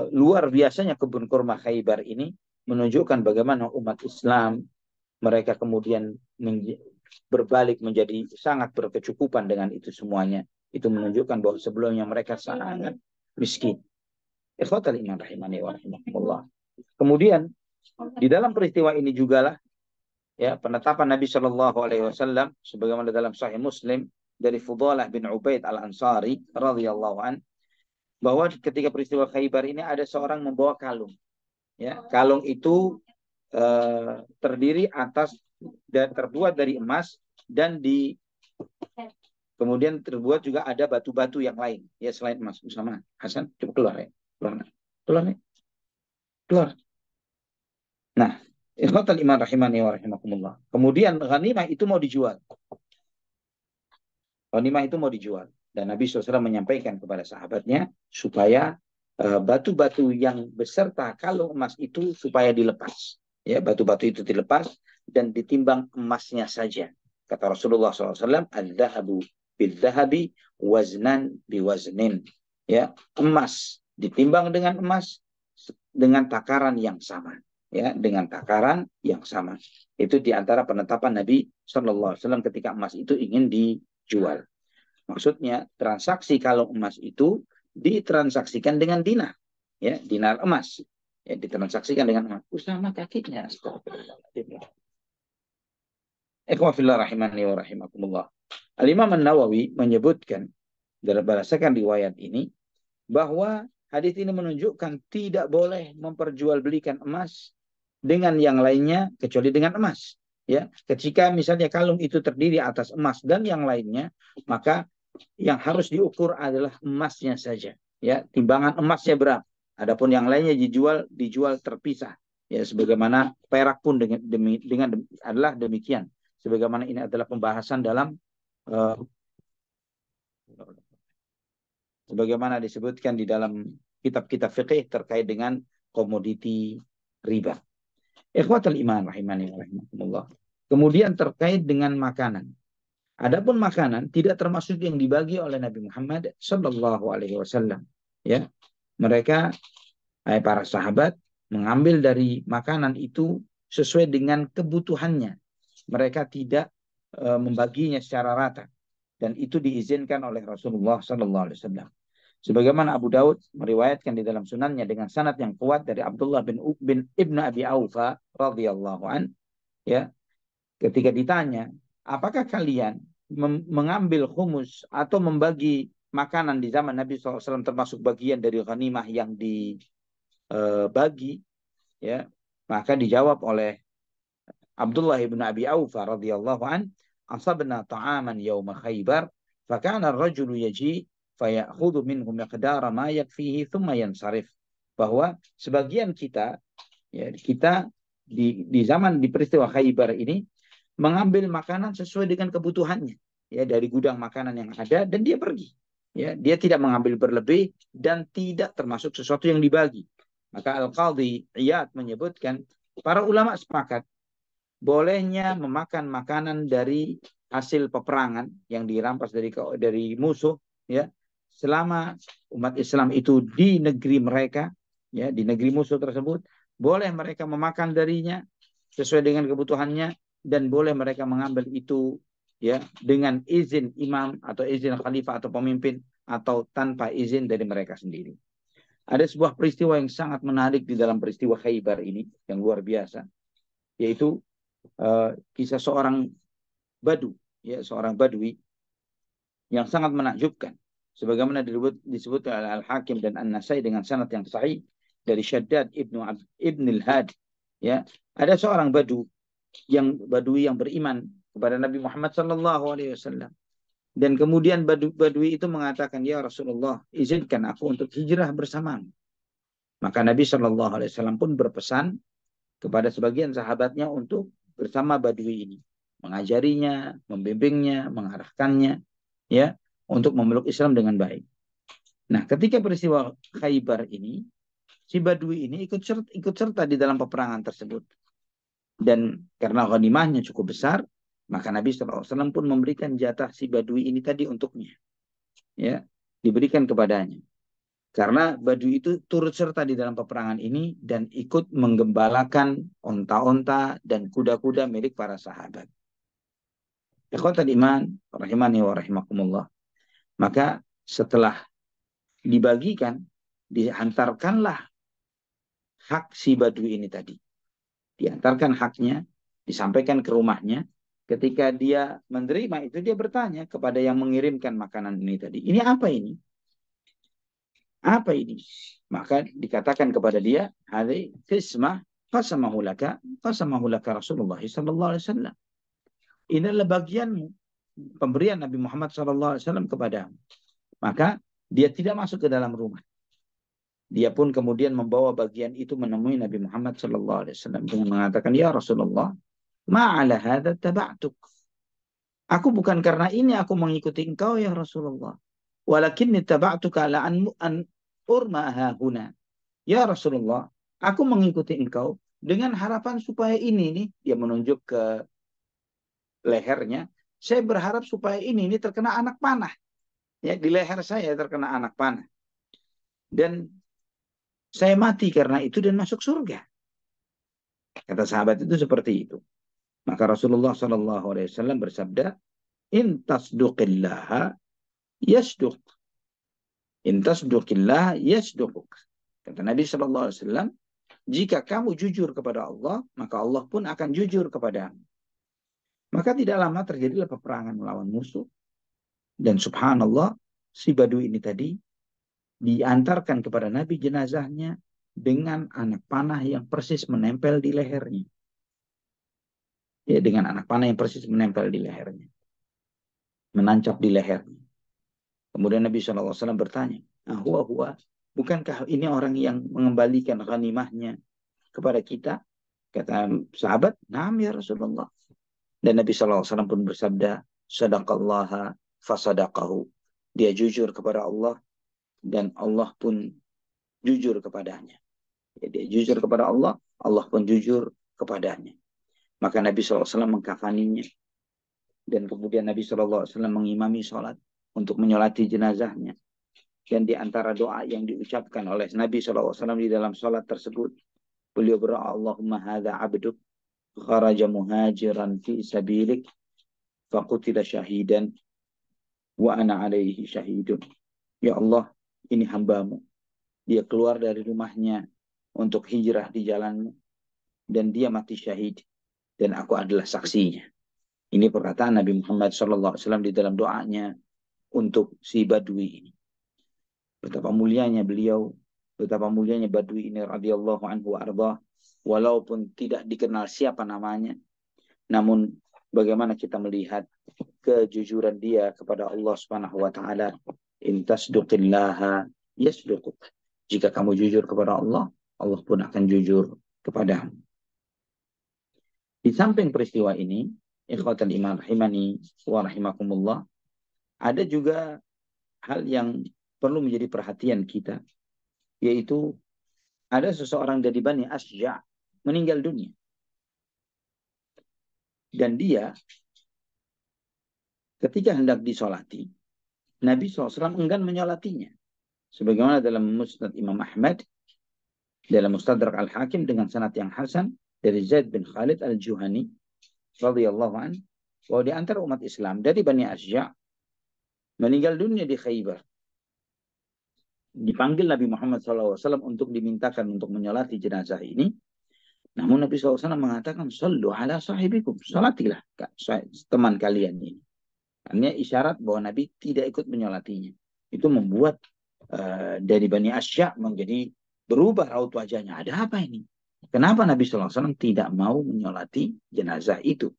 S1: luar biasanya kebun kurma Khaybar ini menunjukkan bagaimana umat Islam mereka kemudian berbalik menjadi sangat berkecukupan dengan itu semuanya. Itu menunjukkan bahwa sebelumnya mereka sangat miskin. Ikhwatal iman rahimani wa rahimakumullah. Kemudian di dalam peristiwa ini jugalah, ya, penetapan Nabi Shallallahu Alaihi Wasallam sebagaimana dalam Sahih Muslim dari Fudalah bin Ubaid Al-Ansari radhiyallahu an, bahwa ketika peristiwa Khaybar ini ada seorang membawa kalung. Ya, kalung itu terdiri atas dan terbuat dari emas, dan kemudian terbuat juga ada batu-batu yang lain, ya, selain emas. Sama Hasan, coba keluar ya, keluar nih, keluar. Nah, ikhwatal iman rahimani wa rahimakumullah. Kemudian ghanimah itu mau dijual. Ghanimah itu mau dijual. Dan Nabi SAW menyampaikan kepada sahabatnya supaya batu-batu yang beserta kalung emas itu supaya dilepas. Ya, batu-batu itu dilepas dan ditimbang emasnya saja. Kata Rasulullah SAW, "Al-dhahabu bil-dhahabi waznan biwaznin." Ya, emas ditimbang dengan emas dengan takaran yang sama. Ya, dengan takaran yang sama. Itu diantara penetapan Nabi SAW ketika emas itu ingin dijual. Maksudnya transaksi kalung emas itu ditransaksikan dengan dinar, ya, dinar emas, ya, ditransaksikan dengan emas. Sama kakinya. Ikhwafillah rahimani wa rahimakumullah. Al-Imam An-Nawawi menyebutkan berdasarkan riwayat ini bahwa hadis ini menunjukkan tidak boleh memperjualbelikan emas dengan yang lainnya kecuali dengan emas. Ya, ketika misalnya kalung itu terdiri atas emas dan yang lainnya, maka yang harus diukur adalah emasnya saja. Ya, timbangan emasnya berapa. Adapun yang lainnya dijual terpisah. Ya, sebagaimana perak pun adalah demikian. Sebagaimana ini adalah pembahasan dalam uh, sebagaimana disebutkan di dalam kitab-kitab fikih terkait dengan komoditi riba. Ikhwatul iman rahimani wa rahimakumullah. Kemudian terkait dengan makanan. Adapun makanan tidak termasuk yang dibagi oleh Nabi Muhammad Sallallahu Alaihi Wasallam. Ya, mereka para sahabat mengambil dari makanan itu sesuai dengan kebutuhannya. Mereka tidak membaginya secara rata dan itu diizinkan oleh Rasulullah Sallallahu Alaihi Wasallam. Sebagaimana Abu Daud meriwayatkan di dalam sunannya dengan sanad yang kuat dari Abdullah bin Ibn Abi Aufa radhiyallahu an, ya, ketika ditanya, apakah kalian mengambil humus atau membagi makanan di zaman Nabi SAW termasuk bagian dari ghanimah yang dibagi, ya, maka dijawab oleh Abdullah bin Abi Aufa radhiyallahu an, asabna ta'aman yawma Khaybar, fakana ar-rajulu yaji fayakhudhu minhu miqdara ma yakfihi thumma yansarif. Bahwa sebagian kita, ya, kita di zaman di peristiwa Khaybar ini mengambil makanan sesuai dengan kebutuhannya, ya, dari gudang makanan yang ada, dan dia pergi, ya, dia tidak mengambil berlebih dan tidak termasuk sesuatu yang dibagi. Maka Al-Qadhi Iyad menyebutkan para ulama sepakat bolehnya memakan makanan dari hasil peperangan yang dirampas dari musuh, ya, selama umat Islam itu di negeri mereka, ya, di negeri musuh tersebut, boleh mereka memakan darinya sesuai dengan kebutuhannya, dan boleh mereka mengambil itu, ya, dengan izin imam atau izin khalifah atau pemimpin atau tanpa izin dari mereka sendiri. Ada sebuah peristiwa yang sangat menarik di dalam peristiwa Khaybar ini yang luar biasa, yaitu kisah seorang badu, ya, seorang badui yang sangat menakjubkan. Sebagaimana disebut oleh Al-Hakim dan An-Nasai dengan sanad yang sahih dari Syaddad ibn al-Had. Ya, ada seorang badui yang beriman kepada Nabi Muhammad sallallahu alaihi wasallam. Dan kemudian badui itu mengatakan, ya Rasulullah, izinkan aku untuk hijrah bersamamu. Maka Nabi sallallahu alaihi wasallam pun berpesan kepada sebagian sahabatnya untuk bersama badui ini, mengajarinya, membimbingnya, mengarahkannya, ya, untuk memeluk Islam dengan baik. Nah, ketika peristiwa Khaybar ini, si badui ini ikut serta di dalam peperangan tersebut. Dan karena ghanimahnya cukup besar, maka Nabi SAW pun memberikan jatah si badui ini tadi untuknya, ya, diberikan kepadanya. Karena badui itu turut serta di dalam peperangan ini dan ikut menggembalakan onta-onta dan kuda-kuda milik para sahabat. Ikhwatal iman rahimani wa rahimakumullah. Maka setelah dibagikan, dihantarkanlah hak si badui ini tadi. Diantarkan haknya, disampaikan ke rumahnya. Ketika dia menerima itu, dia bertanya kepada yang mengirimkan makanan ini tadi, ini apa ini? Apa ini? Maka dikatakan kepada dia, hadhi qismah qasamahu laka Rasulullah sallallahu alaihi wasallam. Ini adalah bagianmu, pemberian Nabi Muhammad sallallahu alaihi wasallam kepadamu. Maka dia tidak masuk ke dalam rumah. Dia pun kemudian membawa bagian itu menemui Nabi Muhammad sallallahu alaihi wasallam dengan mengatakan, ya Rasulullah, ma'ala hadza taba'tuk. Aku bukan karena ini aku mengikuti engkau ya Rasulullah. Walakinni taba'tuka ala an urmaha huna. Ya Rasulullah, aku mengikuti engkau dengan harapan supaya ini nih, dia menunjuk ke lehernya, saya berharap supaya ini terkena anak panah. Ya, di leher saya terkena anak panah. Dan saya mati karena itu dan masuk surga. Kata sahabat itu seperti itu. Maka Rasulullah SAW bersabda, in tasduqillaha yasduq. In tasduqillah yasduquk. Kata Nabi SAW, jika kamu jujur kepada Allah, maka Allah pun akan jujur kepadamu. Maka tidak lama terjadilah peperangan melawan musuh. Dan subhanallah, si Badui ini tadi diantarkan kepada Nabi jenazahnya dengan anak panah yang persis menempel di lehernya. Ya, dengan anak panah yang persis menempel di lehernya, menancap di lehernya. Kemudian Nabi SAW bertanya, nah, huwa, bukankah ini orang yang mengembalikan ghanimahnya kepada kita? Kata sahabat, naam ya Rasulullah. Dan Nabi SAW pun bersabda, sadaqallaha fasadaqahu. Dia jujur kepada Allah dan Allah pun jujur kepadanya. Ya, dia jujur kepada Allah, Allah pun jujur kepadanya. Maka Nabi SAW mengkafaninya. Dan kemudian Nabi SAW mengimami sholat untuk menyolati jenazahnya. Dan di antara doa yang diucapkan oleh Nabi SAW di dalam sholat tersebut, beliau berdoa, Allahumma hadha abduk kharaja muhajiran fi sabilik faqutila syahidan wa ana alaihi syahidun. Ya Allah, ini hambamu. Dia keluar dari rumahnya untuk hijrah di jalanmu dan dia mati syahid dan aku adalah saksinya. Ini perkataan Nabi Muhammad SAW di dalam doanya untuk si Badui ini. Betapa mulianya beliau, betapa mulianya Badui ini radhiyallahu anhu arda, walaupun tidak dikenal siapa namanya, namun bagaimana kita melihat kejujuran dia kepada Allah Subhanahu wa taala. In tasduqillaha yasduquk. Jika kamu jujur kepada Allah, Allah pun akan jujur kepadamu. Di samping peristiwa ini, ikhwatal iman rahimani wa rahimakumullah, ada juga hal yang perlu menjadi perhatian kita, yaitu ada seseorang dari Bani Asja' meninggal dunia. Dan dia ketika hendak disolati, Nabi SAW enggan menyolatinya. Sebagaimana dalam Musnad Imam Ahmad, dalam Mustadrak Al-Hakim dengan sanad yang hasan dari Zaid bin Khalid Al-Juhani radhiyallahu an, bahwa di antara umat Islam dari Bani Asja' meninggal dunia di Khaybar. Dipanggil Nabi Muhammad SAW untuk dimintakan untuk menyolati jenazah ini. Namun Nabi SAW mengatakan, sallu ala sahibikum. Salatilah teman kalian ini. Artinya isyarat bahwa Nabi tidak ikut menyolatinya. Itu membuat dari Bani Asya' menjadi berubah raut wajahnya. Ada apa ini? Kenapa Nabi SAW tidak mau menyolati jenazah itu?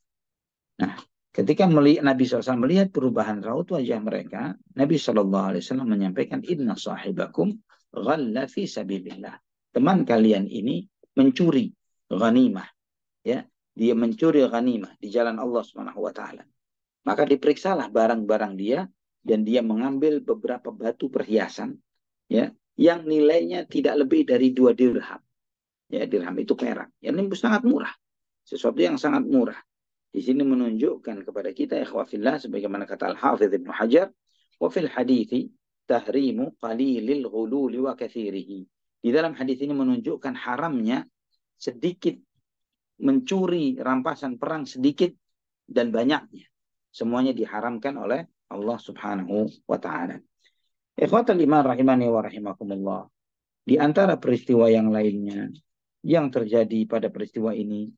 S1: Nah, ketika Nabi SAW melihat perubahan raut wajah mereka, Nabi SAW menyampaikan, Inna sahibakum ghalla fi sabilillah. Teman kalian ini mencuri ghanimah. Ya, dia mencuri ghanimah di jalan Allah SWT. Maka diperiksalah barang-barang dia dan dia mengambil beberapa batu perhiasan, ya, yang nilainya tidak lebih dari 2 dirham. Ya, dirham itu perak. Yang ini sangat murah. Sesuatu yang sangat murah. Di sini menunjukkan kepada kita ikhwafillah sebagaimana kata Al-Hafidz Ibnu Hajar, wa fil hadithi tahrimu qalilil ghululi wa katsirihi. Di dalam hadis ini menunjukkan haramnya sedikit mencuri rampasan perang sedikit dan banyaknya. Semuanya diharamkan oleh Allah Subhanahu wa taala. Ikhwatal iman rahimani wa rahimakumullah. Di antara peristiwa yang lainnya yang terjadi pada peristiwa ini,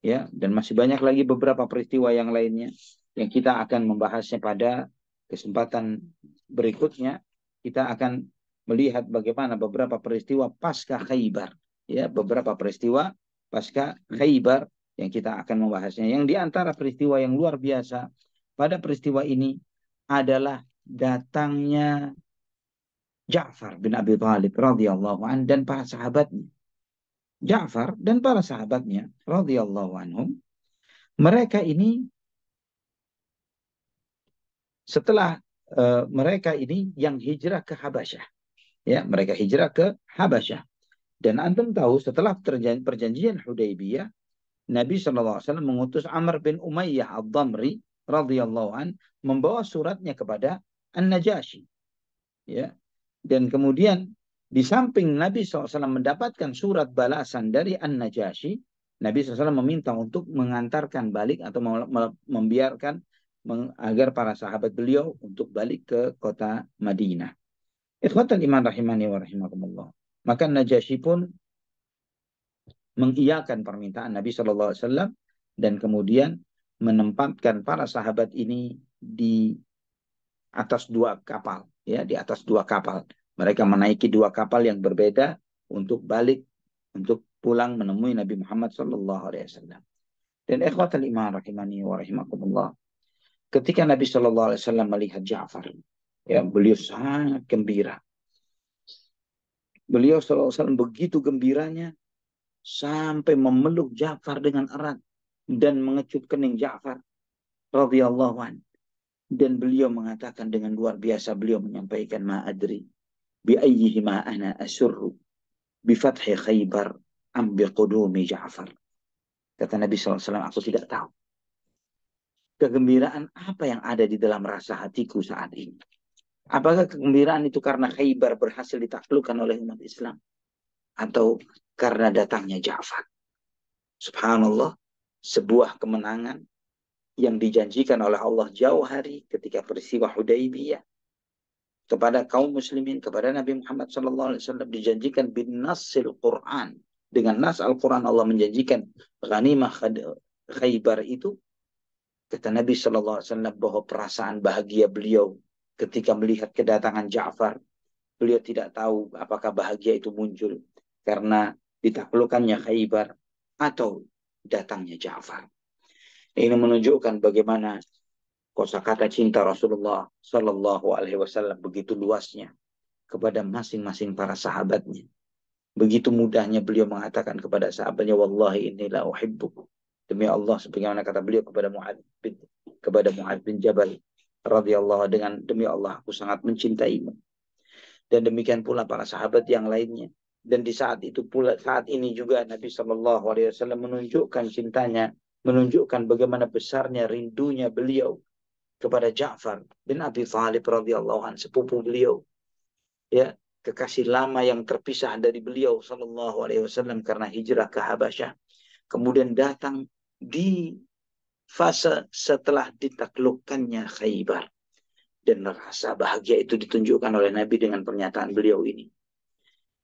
S1: ya, dan masih banyak lagi beberapa peristiwa yang lainnya yang kita akan membahasnya pada kesempatan berikutnya. Kita akan melihat bagaimana beberapa peristiwa pasca Khaybar, ya, beberapa peristiwa pasca Khaybar yang kita akan membahasnya. Yang di antara peristiwa yang luar biasa pada peristiwa ini adalah datangnya Ja'far bin Abi Thalib radhiyallahu an dan para sahabatnya. Ja'far dan para sahabatnya radhiyallahu anhum, mereka ini setelah mereka ini yang hijrah ke Habasyah. Ya, mereka hijrah ke Habasyah. Dan antum tahu setelah perjanjian Hudaybiyah, Nabi SAW mengutus Amr bin Umayyah Ad-Damri radhiyallahu an membawa suratnya kepada An-Najasyi. Ya. Dan kemudian di samping Nabi SAW mendapatkan surat balasan dari An-Najasyi, Nabi SAW meminta untuk mengantarkan balik atau membiarkan agar para sahabat beliau untuk balik ke kota Madinah. Ikhwatal iman rahimani wa rahimakumullah. Maka Najasyi pun mengiyakan permintaan Nabi SAW dan kemudian menempatkan para sahabat ini di atas dua kapal, ya, di atas dua kapal. Mereka menaiki dua kapal yang berbeda untuk balik, untuk pulang menemui Nabi Muhammad sallallahu alaihi wasallam. Dan ikhwatal iman rahimani wa rahimakumullah. Ketika Nabi sallallahu alaihi wasallam melihat Ja'far, ya, beliau sangat gembira. Beliau sallallahu alaihi wasallam begitu gembiranya sampai memeluk Ja'far dengan erat dan mengecup kening Ja'far radhiyallahu an. Dan beliau mengatakan dengan luar biasa, beliau menyampaikan ma'adri bi ayyihima ana asurru bi fathi Khaybar am bi qudumi Ja'far. Kata Nabi SAW, aku tidak tahu kegembiraan apa yang ada di dalam rasa hatiku saat ini. Apakah kegembiraan itu karena Khaybar berhasil ditaklukkan oleh umat Islam, atau karena datangnya Ja'far? Subhanallah, sebuah kemenangan yang dijanjikan oleh Allah jauh hari ketika peristiwa Hudaybiyah kepada kaum muslimin, kepada Nabi Muhammad SAW dijanjikan bin nasil Quran. Dengan nas Al-Quran Allah menjanjikan ghanimah Khaybar itu. Kata Nabi SAW bahwa perasaan bahagia beliau ketika melihat kedatangan Ja'far, beliau tidak tahu apakah bahagia itu muncul karena ditaklukkannya Khaybar atau datangnya Ja'far. Ini menunjukkan bagaimana kosakata cinta Rasulullah Sallallahu Alaihi Wasallam begitu luasnya kepada masing-masing para sahabatnya. Begitu mudahnya beliau mengatakan kepada sahabatnya, wallahi inni la uhibbuku. Demi Allah, sebagaimana kata beliau kepada Mu'adz bin Jabal radhiyallahu, dengan demi Allah aku sangat mencintaimu. Dan demikian pula para sahabat yang lainnya. Dan di saat itu pula, saat ini juga Nabi Shallallahu Alaihi Wasallam menunjukkan cintanya, menunjukkan bagaimana besarnya rindunya beliau kepada Ja'far bin Abi Thalib radhiyallahu anhu, sepupu beliau, ya, kekasih lama yang terpisah dari beliau Shallallahu Alaihi Wasallam karena hijrah ke Habasyah, kemudian datang di fase setelah ditaklukkannya Khaybar. Dan rasa bahagia itu ditunjukkan oleh Nabi dengan pernyataan beliau ini.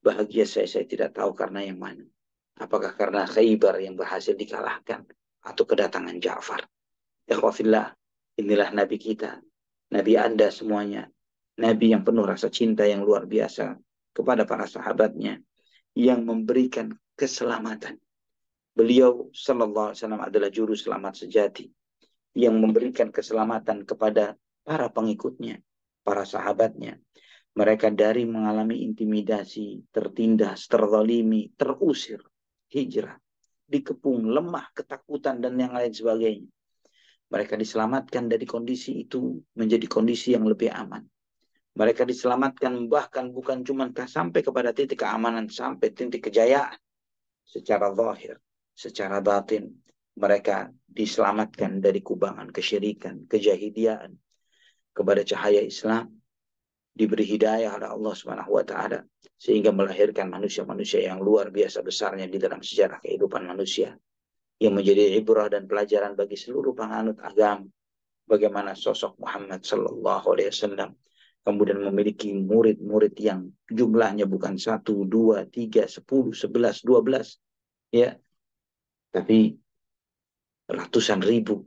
S1: Bahagia saya tidak tahu karena yang mana. Apakah karena Khaybar yang berhasil dikalahkan atau kedatangan Ja'far? Ikhwafillah, inilah Nabi kita. Nabi Anda semuanya. Nabi yang penuh rasa cinta yang luar biasa kepada para sahabatnya, yang memberikan keselamatan. Beliau Sallallahu Alaihi Wasallam adalah juru selamat sejati yang memberikan keselamatan kepada para pengikutnya, para sahabatnya. Mereka dari mengalami intimidasi, tertindas, terzalimi, terusir, hijrah, dikepung, lemah, ketakutan, dan yang lain sebagainya. Mereka diselamatkan dari kondisi itu menjadi kondisi yang lebih aman. Mereka diselamatkan bahkan bukan cuma sampai kepada titik keamanan, sampai titik kejayaan. Secara zahir, secara batin, mereka diselamatkan dari kubangan kesyirikan, kejahiliaan, kepada cahaya Islam, diberi hidayah oleh Allah Subhanahu wa taala sehingga melahirkan manusia-manusia yang luar biasa besarnya di dalam sejarah kehidupan manusia, yang menjadi ibrah dan pelajaran bagi seluruh penganut agama. Bagaimana sosok Muhammad sallallahu alaihi wasallam kemudian memiliki murid-murid yang jumlahnya bukan 1, 2, 3, 10, 11, 12, ya, tapi ratusan ribu,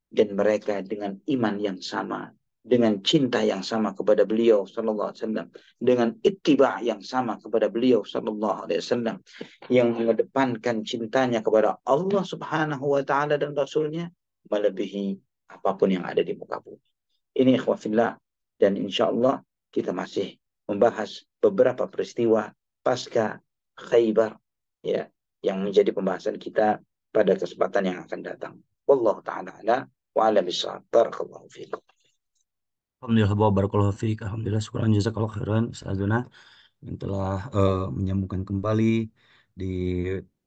S1: dan mereka dengan iman yang sama, dengan cinta yang sama kepada beliau sallallahu alaihi wasallam, dengan ittiba yang sama kepada beliau sallallahu alaihi wasallam, yang mengedepankan cintanya kepada Allah Subhanahu wa taala dan rasulnya melebihi apapun yang ada di muka bumi. Ini ikhwafillah, dan insyaallah kita masih membahas beberapa peristiwa pasca Khaybar, ya, yang menjadi pembahasan kita pada kesempatan yang akan datang. Wallahu ta'ala ala wa ala bisawab. Barakallahu fiikum.
S2: Alhamdulillah, barakallahu fiik. Alhamdulillah, syukuran jazakallahu khairan Ustazuna yang telah menyambungkan kembali di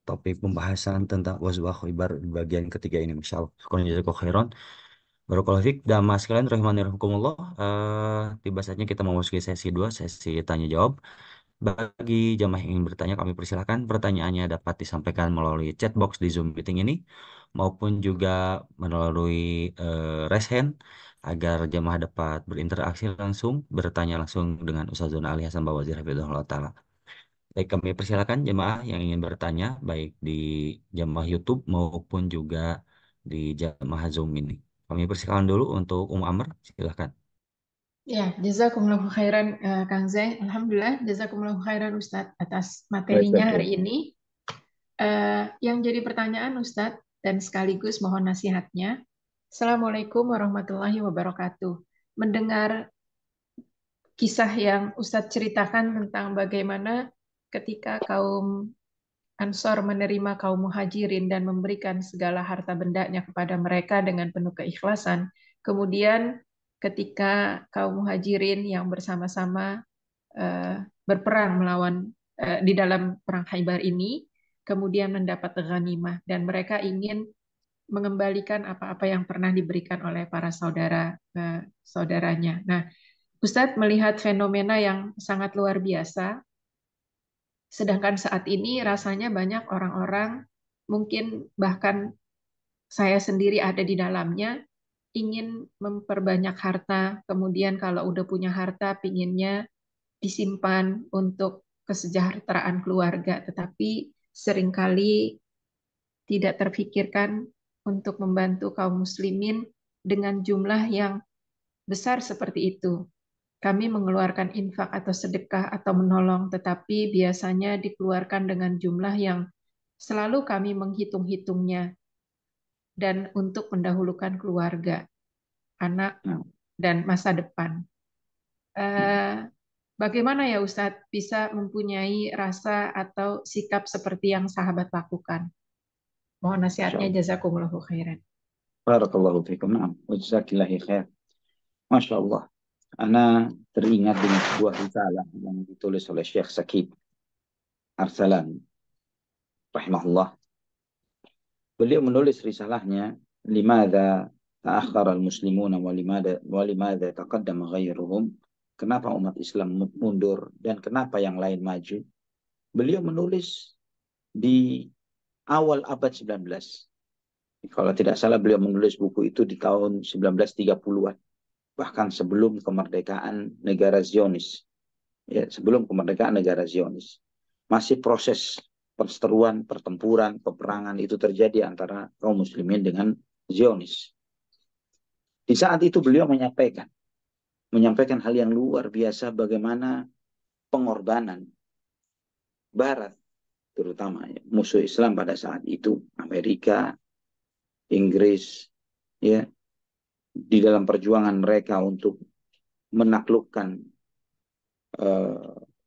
S2: topik pembahasan tentang Ghazwah Khaibar di bagian ketiga ini. Masya Allah, syukuran jazakallahu khairan. Barakallahu fiik. Dan mas sekalian rahimani rahimakumullah, tiba saatnya kita memasuki sesi 2, sesi tanya jawab. Bagi jamaah yang ingin bertanya, kami persilahkan pertanyaannya dapat disampaikan melalui chat box di Zoom meeting ini, maupun juga melalui raise hand, agar jamaah dapat berinteraksi langsung, bertanya langsung dengan Ustazuna Ali Hasan Bawazir Hafizahullah Ta'ala. Baik, kami persilahkan jamaah yang ingin bertanya, baik di jamaah YouTube maupun juga di jamaah Zoom ini. Kami persilahkan dulu untuk Amr, silahkan.
S3: Ya, jazakumullahu khairan Kang Zai. Alhamdulillah, jazakumullahu khairan Ustadz atas materinya
S1: Baik.
S3: hari ini. Yang jadi pertanyaan Ustadz dan sekaligus mohon nasihatnya. Assalamualaikum warahmatullahi wabarakatuh. Mendengar kisah yang Ustadz ceritakan tentang bagaimana ketika kaum Ansor menerima kaum Muhajirin dan memberikan segala harta bendanya kepada mereka dengan penuh keikhlasan. Kemudian ketika kaum Muhajirin yang bersama-sama berperang melawan di dalam perang Khaybar ini, kemudian mendapat ghanimah dan mereka ingin mengembalikan apa-apa yang pernah diberikan oleh para saudaranya. Nah, Ustadz melihat fenomena yang sangat luar biasa. Sedangkan saat ini rasanya banyak orang-orang, mungkin bahkan saya sendiri ada di dalamnya, ingin memperbanyak harta, kemudian kalau udah punya harta, pinginnya disimpan untuk kesejahteraan keluarga, tetapi seringkali tidak terfikirkan untuk membantu kaum muslimin dengan jumlah yang besar seperti itu. Kami mengeluarkan infak atau sedekah atau menolong, tetapi biasanya dikeluarkan dengan jumlah yang selalu kami menghitung-hitungnya dan untuk mendahulukan keluarga, anak,
S1: Nah,
S3: dan masa depan. Bagaimana ya Ustadz bisa mempunyai rasa atau sikap seperti yang sahabat lakukan? Mohon
S1: Masya
S3: nasihatnya,
S1: Allah.
S3: jazakumullahu khairan.
S1: Barakallahu fikum. Naam. Wa jazakillahi khair. Masya Allah. Ana teringat dengan sebuah risalah yang ditulis oleh Syekh Sakib Arsalan rahimahullah. Beliau menulis risalahnya limadza ta'akhkhara al-muslimuna wa limadza taqaddama ghairuhum. Kenapa umat Islam mundur dan kenapa yang lain maju? Beliau menulis di awal abad 19. Kalau tidak salah beliau menulis buku itu di tahun 1930-an. Bahkan sebelum kemerdekaan negara Zionis. Ya, sebelum kemerdekaan negara Zionis. Masih proses perseteruan, pertempuran, peperangan itu terjadi antara kaum muslimin dengan Zionis. Di saat itu beliau menyampaikan hal yang luar biasa bagaimana pengorbanan Barat, terutama ya, musuh Islam pada saat itu, Amerika, Inggris, ya, di dalam perjuangan mereka untuk menaklukkan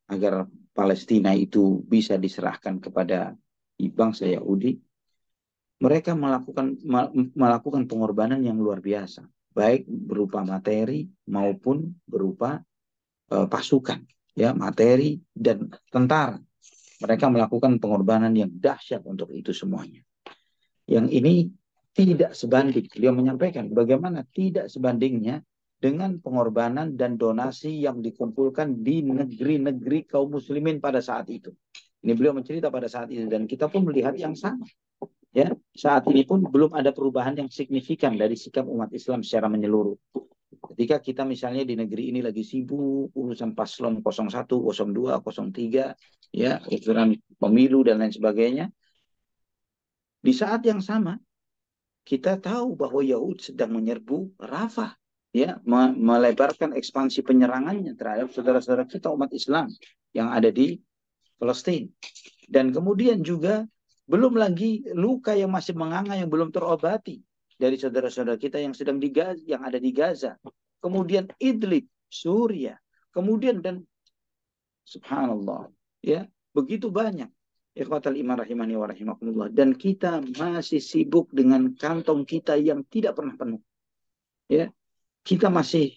S1: agar Palestina itu bisa diserahkan kepada bangsa Yahudi, mereka melakukan pengorbanan yang luar biasa, baik berupa materi maupun berupa pasukan, ya, materi dan tentara. Mereka melakukan pengorbanan yang dahsyat untuk itu semuanya. Yang ini tidak sebanding. Beliau menyampaikan bagaimana tidak sebandingnya dengan pengorbanan dan donasi yang dikumpulkan di negeri-negeri kaum muslimin pada saat itu. Ini beliau mencerita pada saat itu dan kita pun melihat yang sama. Ya, saat ini pun belum ada perubahan yang signifikan dari sikap umat Islam secara menyeluruh. Ketika kita misalnya di negeri ini lagi sibuk urusan paslon 01, 02, 03, ya, urusan pemilu dan lain sebagainya. Di saat yang sama kita tahu bahwa Yahud sedang menyerbu Rafah, ya, melebarkan ekspansi penyerangannya terhadap saudara-saudara kita umat Islam yang ada di Palestina. Dan kemudian juga belum lagi luka yang masih menganga yang belum terobati dari saudara-saudara kita yang sedang di Gaza, yang ada di Gaza. Kemudian Idlib, Suria, kemudian dan subhanallah, ya, begitu banyak. Ikhwatal iman rahimani wa rahimakumullah. Dan kita masih sibuk dengan kantong kita yang tidak pernah penuh. Ya, kita masih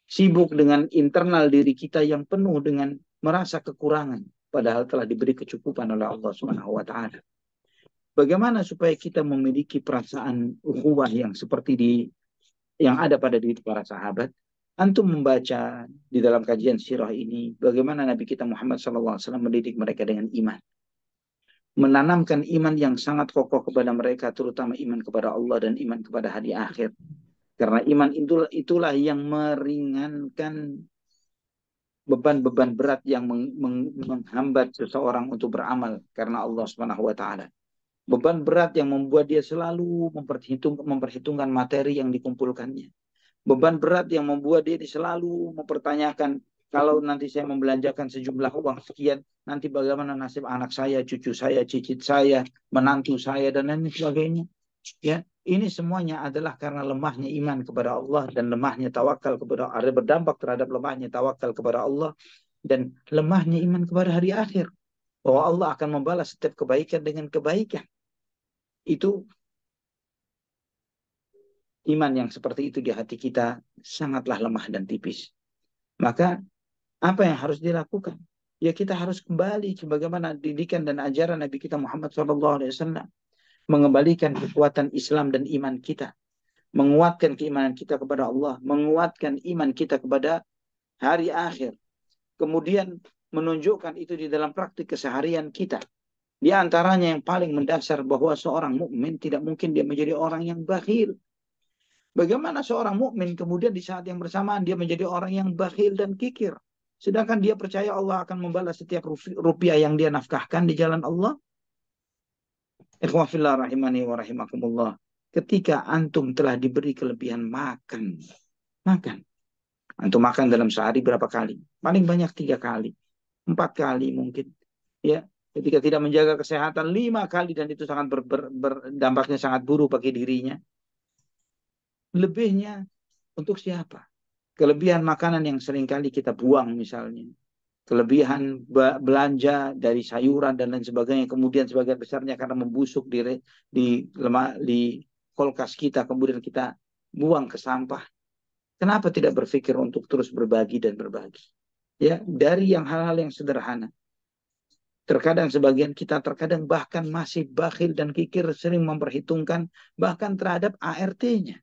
S1: sibuk dengan internal diri kita yang penuh dengan merasa kekurangan. Padahal telah diberi kecukupan oleh Allah Subhanahu wa Ta'ala. Bagaimana supaya kita memiliki perasaan ukhuwah yang seperti yang ada pada diri para sahabat? Antum membaca di dalam kajian sirah ini bagaimana Nabi kita Muhammad SAW mendidik mereka dengan iman. Menanamkan iman yang sangat kokoh kepada mereka, terutama iman kepada Allah dan iman kepada hari akhir. Karena iman itulah yang meringankan beban-beban berat yang menghambat seseorang untuk beramal karena Allah Subhanahu wa Ta'ala. Beban berat yang membuat dia selalu memperhitungkan materi yang dikumpulkannya. Beban berat yang membuat dia selalu mempertanyakan, kalau nanti saya membelanjakan sejumlah uang sekian, nanti bagaimana nasib anak saya, cucu saya, cicit saya, menantu saya, dan lain sebagainya. Ya, ini semuanya adalah karena lemahnya iman kepada Allah dan lemahnya tawakal kepada Allah, berdampak terhadap lemahnya tawakal kepada Allah dan lemahnya iman kepada hari akhir. Bahwa Allah akan membalas setiap kebaikan dengan kebaikan. Itu iman yang seperti itu di hati kita sangatlah lemah dan tipis. Maka apa yang harus dilakukan? Ya kita harus kembali sebagaimana didikan dan ajaran Nabi kita Muhammad SAW. Mengembalikan kekuatan Islam dan iman kita. Menguatkan keimanan kita kepada Allah. Menguatkan iman kita kepada hari akhir. Kemudian menunjukkan itu di dalam praktik keseharian kita. Di antaranya yang paling mendasar bahwa seorang mukmin tidak mungkin dia menjadi orang yang bakhil. Bagaimana seorang mukmin kemudian di saat yang bersamaan dia menjadi orang yang bakhil dan kikir. Sedangkan dia percaya Allah akan membalas setiap rupiah yang dia nafkahkan di jalan Allah. Ikhwafillah rahimani wa rahimakumullah. Ketika antum telah diberi kelebihan makan. Antum makan dalam sehari berapa kali? Paling banyak 3 kali. 4 kali mungkin. Ya, ketika tidak menjaga kesehatan 5 kali dan itu sangat dampaknya sangat buruk bagi dirinya. Lebihnya untuk siapa? Kelebihan makanan yang seringkali kita buang misalnya. Kelebihan belanja dari sayuran dan lain sebagainya. Kemudian sebagian besarnya karena membusuk di kulkas kita. Kemudian kita buang ke sampah. Kenapa tidak berpikir untuk terus berbagi dan berbagi? Ya, dari hal-hal yang sederhana. Terkadang sebagian kita bahkan masih bakhil dan kikir, sering memperhitungkan bahkan terhadap ART-nya.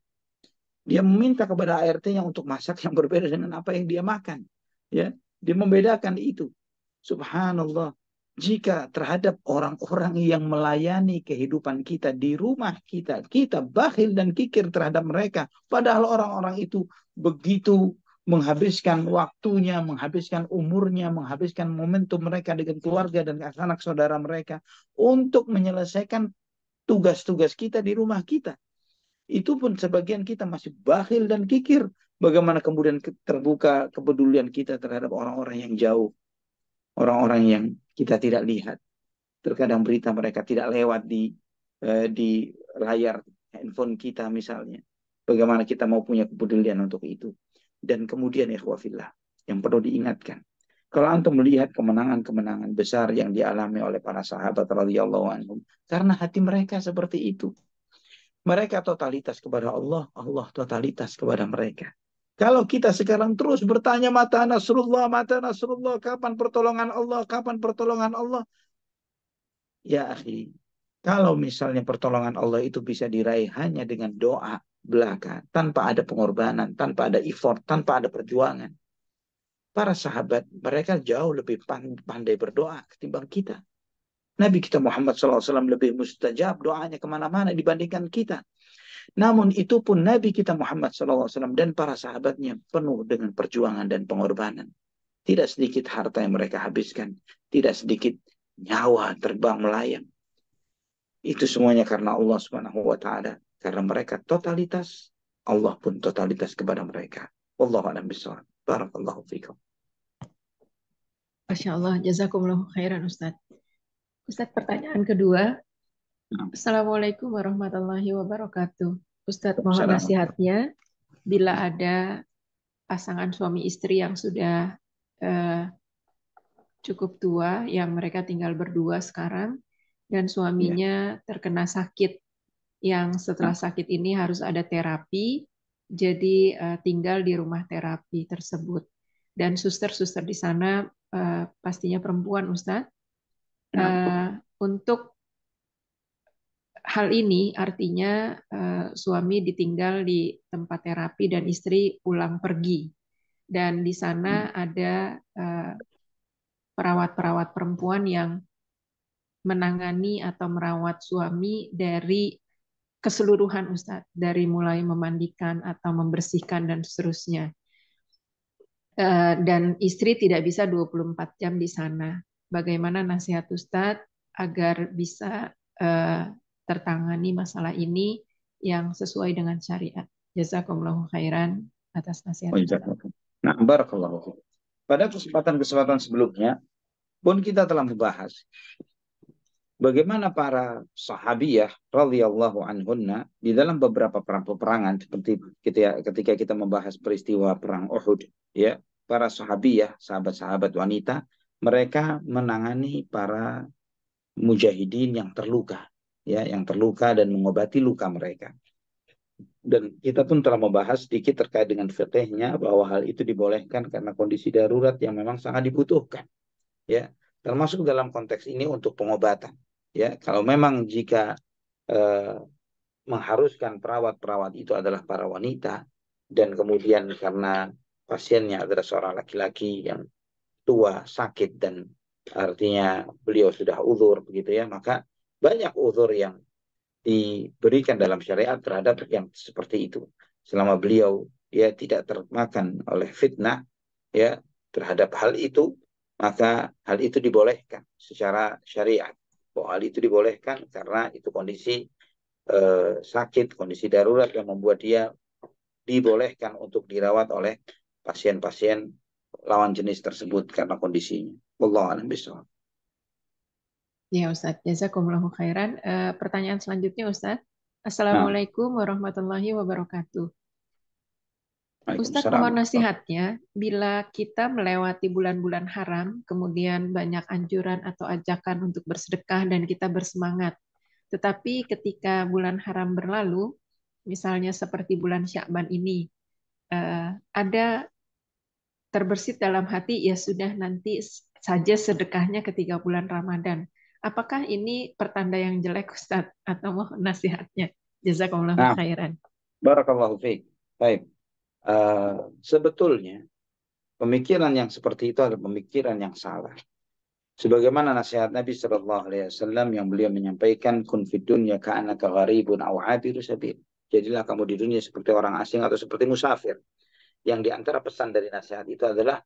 S1: Dia meminta kepada ART-nya untuk masak yang berbeda dengan apa yang dia makan. Ya, dia membedakan itu. Subhanallah. Jika terhadap orang-orang yang melayani kehidupan kita di rumah kita, kita bakhil dan kikir terhadap mereka. Padahal orang-orang itu begitu menghabiskan waktunya, menghabiskan umurnya, menghabiskan momentum mereka dengan keluarga dan anak saudara mereka untuk menyelesaikan tugas-tugas kita di rumah kita. Itu pun sebagian kita masih bakhil dan kikir. Bagaimana kemudian terbuka kepedulian kita terhadap orang-orang yang jauh. Orang-orang yang kita tidak lihat. Terkadang berita mereka tidak lewat di layar handphone kita misalnya. Bagaimana kita mau punya kepedulian untuk itu. Dan kemudian ikhwafillah, yang perlu diingatkan. Kalau antum melihat kemenangan-kemenangan besar yang dialami oleh para sahabat radhiyallahu anhum, karena hati mereka seperti itu. Mereka totalitas kepada Allah, Allah totalitas kepada mereka. Kalau kita sekarang terus bertanya mata nasrullah, kapan pertolongan Allah, kapan pertolongan Allah? Ya akhi, kalau misalnya pertolongan Allah itu bisa diraih hanya dengan doa belaka, tanpa ada pengorbanan, tanpa ada effort, tanpa ada perjuangan. Para sahabat, mereka jauh lebih pandai berdoa ketimbang kita. Nabi kita Muhammad SAW lebih mustajab doanya kemana-mana dibandingkan kita. Namun itu pun Nabi kita Muhammad SAW dan para sahabatnya penuh dengan perjuangan dan pengorbanan. Tidak sedikit harta yang mereka habiskan. Tidak sedikit nyawa terbang melayang. Itu semuanya karena Allah SWT. Karena mereka totalitas, Allah pun totalitas kepada mereka. Wallahu a'lam bishawab. Barakallahu fikum.
S3: Masya Allah, jazakumullah khairan Ustadz. Ustadz, pertanyaan kedua. Assalamualaikum warahmatullahi wabarakatuh. Ustadz, mohon nasihatnya bila ada pasangan suami istri yang sudah cukup tua, yang mereka tinggal berdua sekarang, dan suaminya terkena sakit, yang setelah sakit ini harus ada terapi, jadi tinggal di rumah terapi tersebut. Dan suster-suster di sana pastinya perempuan, Ustadz. Untuk hal ini artinya suami ditinggal di tempat terapi dan istri pulang pergi. Dan di sana ada perawat-perawat perempuan yang menangani atau merawat suami dari keseluruhan, Ustadz. Dari mulai memandikan atau membersihkan dan seterusnya. Dan istri tidak bisa 24 jam di sana. Bagaimana nasihat Ustadz agar bisa tertangani masalah ini yang sesuai dengan syariat? Jazakumullahu khairan. atas nasihat
S1: Oh,
S3: Ustaz.
S1: jazakallah. Nah, barakallahu fiik. Pada kesempatan sebelumnya pun kita telah membahas bagaimana para sahabiyah radhiyallahu anhunna di dalam beberapa perang peperangan seperti ketika kita membahas peristiwa perang Uhud, ya, para sahabiyah, sahabat-sahabat wanita, mereka menangani para mujahidin yang terluka, ya, yang terluka dan mengobati luka mereka. Dan kita pun telah membahas sedikit terkait dengan fikihnya bahwa hal itu dibolehkan karena kondisi darurat yang memang sangat dibutuhkan, ya, termasuk dalam konteks ini untuk pengobatan, ya. Kalau memang jika mengharuskan perawat-perawat itu adalah para wanita dan kemudian karena pasiennya adalah seorang laki-laki yang tua, sakit, dan artinya beliau sudah uzur begitu, ya, maka banyak uzur yang diberikan dalam syariat terhadap yang seperti itu. Selama beliau ya tidak termakan oleh fitnah ya terhadap hal itu, maka hal itu dibolehkan secara syariat. Bahwa hal itu dibolehkan karena itu kondisi sakit, kondisi darurat yang membuat dia dibolehkan untuk dirawat oleh pasien-pasien lawan jenis tersebut karena kondisinya. Wallahu a'lam bishawab.
S3: Ya Ustaz, jazakumullahu khairan. Pertanyaan selanjutnya Ustaz.
S1: Nah,
S3: Assalamualaikum warahmatullahi wabarakatuh. Ustadz, mohon
S1: Waalaikumsalam.
S3: nasihatnya, bila kita melewati bulan-bulan haram, kemudian banyak anjuran atau ajakan untuk bersedekah dan kita bersemangat. Tetapi ketika bulan haram berlalu, misalnya seperti bulan Sya'ban ini, ada terbersit dalam hati, ya sudah nanti saja sedekahnya ketika bulan Ramadan. Apakah ini pertanda yang jelek Ustadz? Atau mohon nasihatnya? Jazakumullahu
S1: Nah,
S3: khairan.
S1: barakallahu fiik. Baik. Sebetulnya pemikiran yang seperti itu adalah pemikiran yang salah. Sebagaimana nasihat Nabi Shallallahu Alaihi Wasallam yang beliau menyampaikan, kun fid dunya ka'annaka gharibun aw abiru sabil. Jadilah kamu di dunia seperti orang asing atau seperti musafir. Yang diantara pesan dari nasihat itu adalah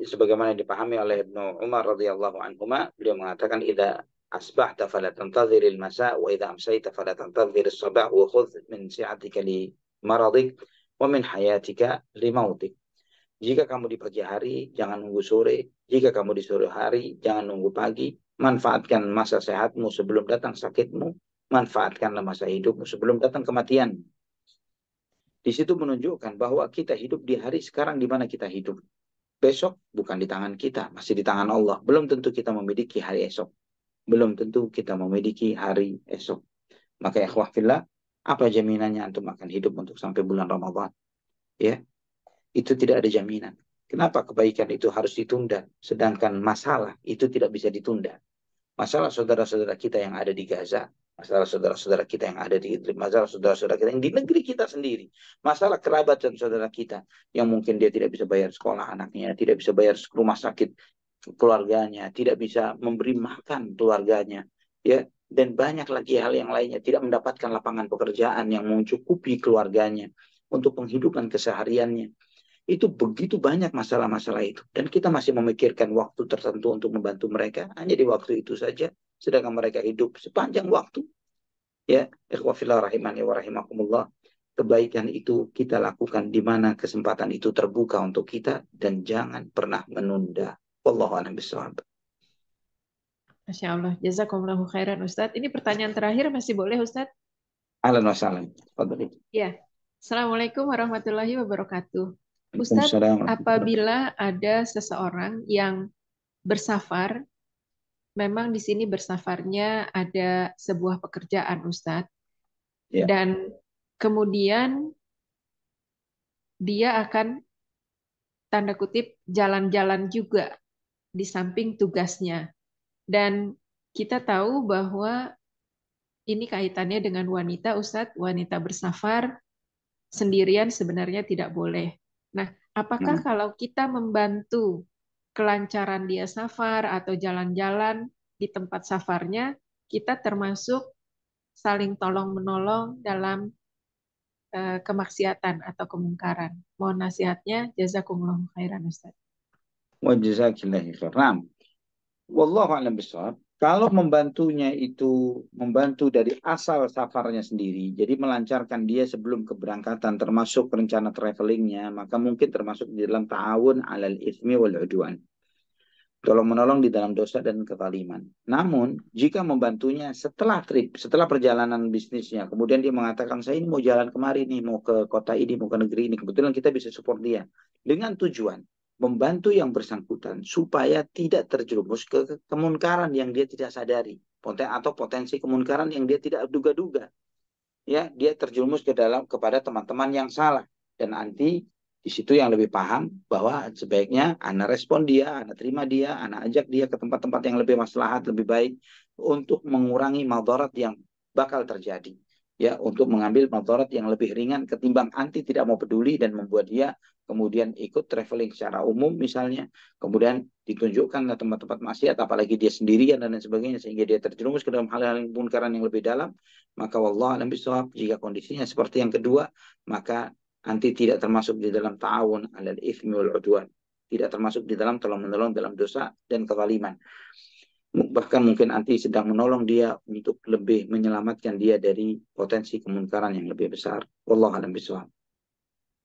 S1: sebagaimana dipahami oleh Ibnu Umar radhiyallahu anhuma, beliau mengatakan, idza asbahta fala tantadhiril masa wa idza amsayta fala tantadhiris sabah wa khudh min si'atika li maradik wa min hayatika li mautik. Jika kamu di pagi hari, jangan nunggu sore. Jika kamu di sore hari, jangan nunggu pagi. Manfaatkan masa sehatmu sebelum datang sakitmu. Manfaatkanlah masa hidupmu sebelum datang kematian. Di situ menunjukkan bahwa kita hidup di hari sekarang di mana kita hidup. Besok bukan di tangan kita, masih di tangan Allah. Belum tentu kita memiliki hari esok. Belum tentu kita memiliki hari esok. Maka ya ikhwah fillah, apa jaminannya antum akan hidup untuk sampai bulan Ramadan? Ya, itu tidak ada jaminan. Kenapa kebaikan itu harus ditunda, sedangkan masalah itu tidak bisa ditunda? Masalah saudara-saudara kita yang ada di Gaza, masalah saudara-saudara kita yang ada di Idlib, masalah saudara-saudara kita yang di negeri kita sendiri, masalah kerabat dan saudara kita yang mungkin dia tidak bisa bayar sekolah anaknya, tidak bisa bayar rumah sakit keluarganya, tidak bisa memberi makan keluarganya, ya, dan banyak lagi hal yang lainnya, tidak mendapatkan lapangan pekerjaan yang mencukupi keluarganya untuk penghidupan kesehariannya. Itu begitu banyak masalah-masalah itu. Dan kita masih memikirkan waktu tertentu untuk membantu mereka. Hanya di waktu itu saja. Sedangkan mereka hidup sepanjang waktu. Ya, ikhwafillah rahimani wa rahimakumullah. Kebaikan itu kita lakukan di mana kesempatan itu terbuka untuk kita. Dan jangan pernah menunda. Wallahu a'lam bishawab.
S3: Masya Allah. Jazakumullahu khairan Ustadz. Ini pertanyaan terakhir masih boleh Ustadz?
S1: Ahlan wa sahlan. Fadli.
S3: Ya. Assalamualaikum warahmatullahi wabarakatuh. Ustadz,
S1: Waalaikumsalam.
S3: apabila ada seseorang yang bersafar, memang di sini bersafarnya ada sebuah pekerjaan Ustadz,
S1: Ya.
S3: dan kemudian dia akan tanda kutip jalan-jalan juga di samping tugasnya. Dan kita tahu bahwa ini kaitannya dengan wanita Ustadz, wanita bersafar sendirian sebenarnya tidak boleh. Nah, apakah kalau kita membantu kelancaran dia safar atau jalan-jalan di tempat safarnya, kita termasuk saling tolong-menolong dalam kemaksiatan atau kemungkaran? Mohon nasihatnya, jazakumullahu khairan Ustaz.
S1: Wa jazakillahi khairan. Wallahu a'lam bishawab. Kalau membantunya itu membantu dari asal safarnya sendiri, jadi melancarkan dia sebelum keberangkatan, termasuk rencana travelingnya, maka mungkin termasuk di dalam ta'awun 'alal itsmi wal 'udwan. Tolong menolong di dalam dosa dan kezaliman. Namun, jika membantunya setelah trip, setelah perjalanan bisnisnya, kemudian dia mengatakan, saya ini mau jalan kemari nih, mau ke kota ini, mau ke negeri ini, kebetulan kita bisa support dia. Dengan tujuan membantu yang bersangkutan supaya tidak terjerumus ke kemunkaran yang dia tidak sadari, atau potensi kemunkaran yang dia tidak duga-duga. Ya, dia terjerumus kepada teman-teman yang salah, dan nanti di situ yang lebih paham bahwa sebaiknya anak respon dia, anak terima dia, anak ajak dia ke tempat-tempat yang lebih maslahat, lebih baik untuk mengurangi madarat yang bakal terjadi. Ya, untuk mengambil madarat yang lebih ringan ketimbang anti tidak mau peduli dan membuat dia kemudian ikut traveling secara umum misalnya, kemudian ditunjukkan ke tempat-tempat maksiat, apalagi dia sendirian dan lain sebagainya, sehingga dia terjerumus ke dalam hal-hal kemungkaran yang lebih dalam. Maka wallah alam bisawab, jika kondisinya seperti yang kedua, maka anti tidak termasuk di dalam ta'awun 'alal itsmi wal 'udwan. Tidak termasuk di dalam tolong-menolong dalam dosa dan kezaliman. Bahkan mungkin anti sedang menolong dia untuk lebih menyelamatkan dia dari potensi kemunkaran yang lebih besar. Wallahu a'lam bishawab.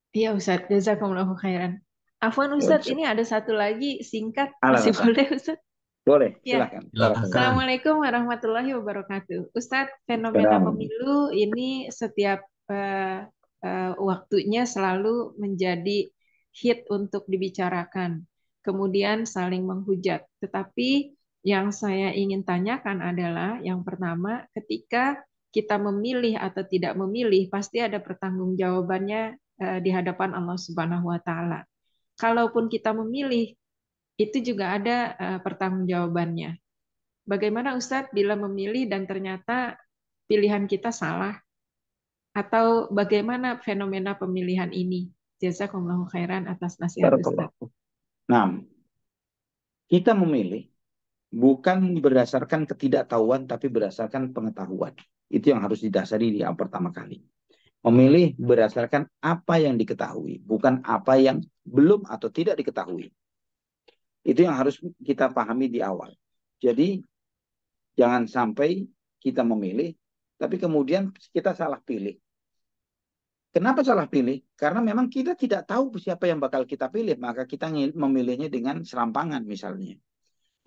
S3: Iya Ustadz, jazakumullahu khairan. Afwan Ustadz, ini ada satu lagi singkat, masih
S1: Alasan.
S3: boleh Ustadz?
S1: Boleh,
S3: Ya.
S1: silakan.
S2: Silakan.
S3: Assalamualaikum warahmatullahi wabarakatuh. Ustadz, fenomena
S1: Salam.
S3: pemilu ini setiap waktunya selalu menjadi hit untuk dibicarakan, kemudian saling menghujat. Tetapi yang saya ingin tanyakan adalah, yang pertama, ketika kita memilih atau tidak memilih, pasti ada pertanggungjawabannya di hadapan Allah Subhanahu wa Ta'ala. Kalaupun kita memilih, itu juga ada pertanggungjawabannya. Bagaimana Ustadz bila memilih dan ternyata pilihan kita salah? Atau bagaimana fenomena pemilihan ini? Jazakumullahu khairan atas nasihat Ustadz.
S1: Nah, kita memilih bukan berdasarkan ketidaktahuan, tapi berdasarkan pengetahuan. Itu yang harus didasari di yang pertama kali. Memilih berdasarkan apa yang diketahui, bukan apa yang belum atau tidak diketahui. Itu yang harus kita pahami di awal. Jadi, jangan sampai kita memilih, tapi kemudian kita salah pilih. Kenapa salah pilih? Karena memang kita tidak tahu siapa yang bakal kita pilih, maka kita memilihnya dengan serampangan misalnya.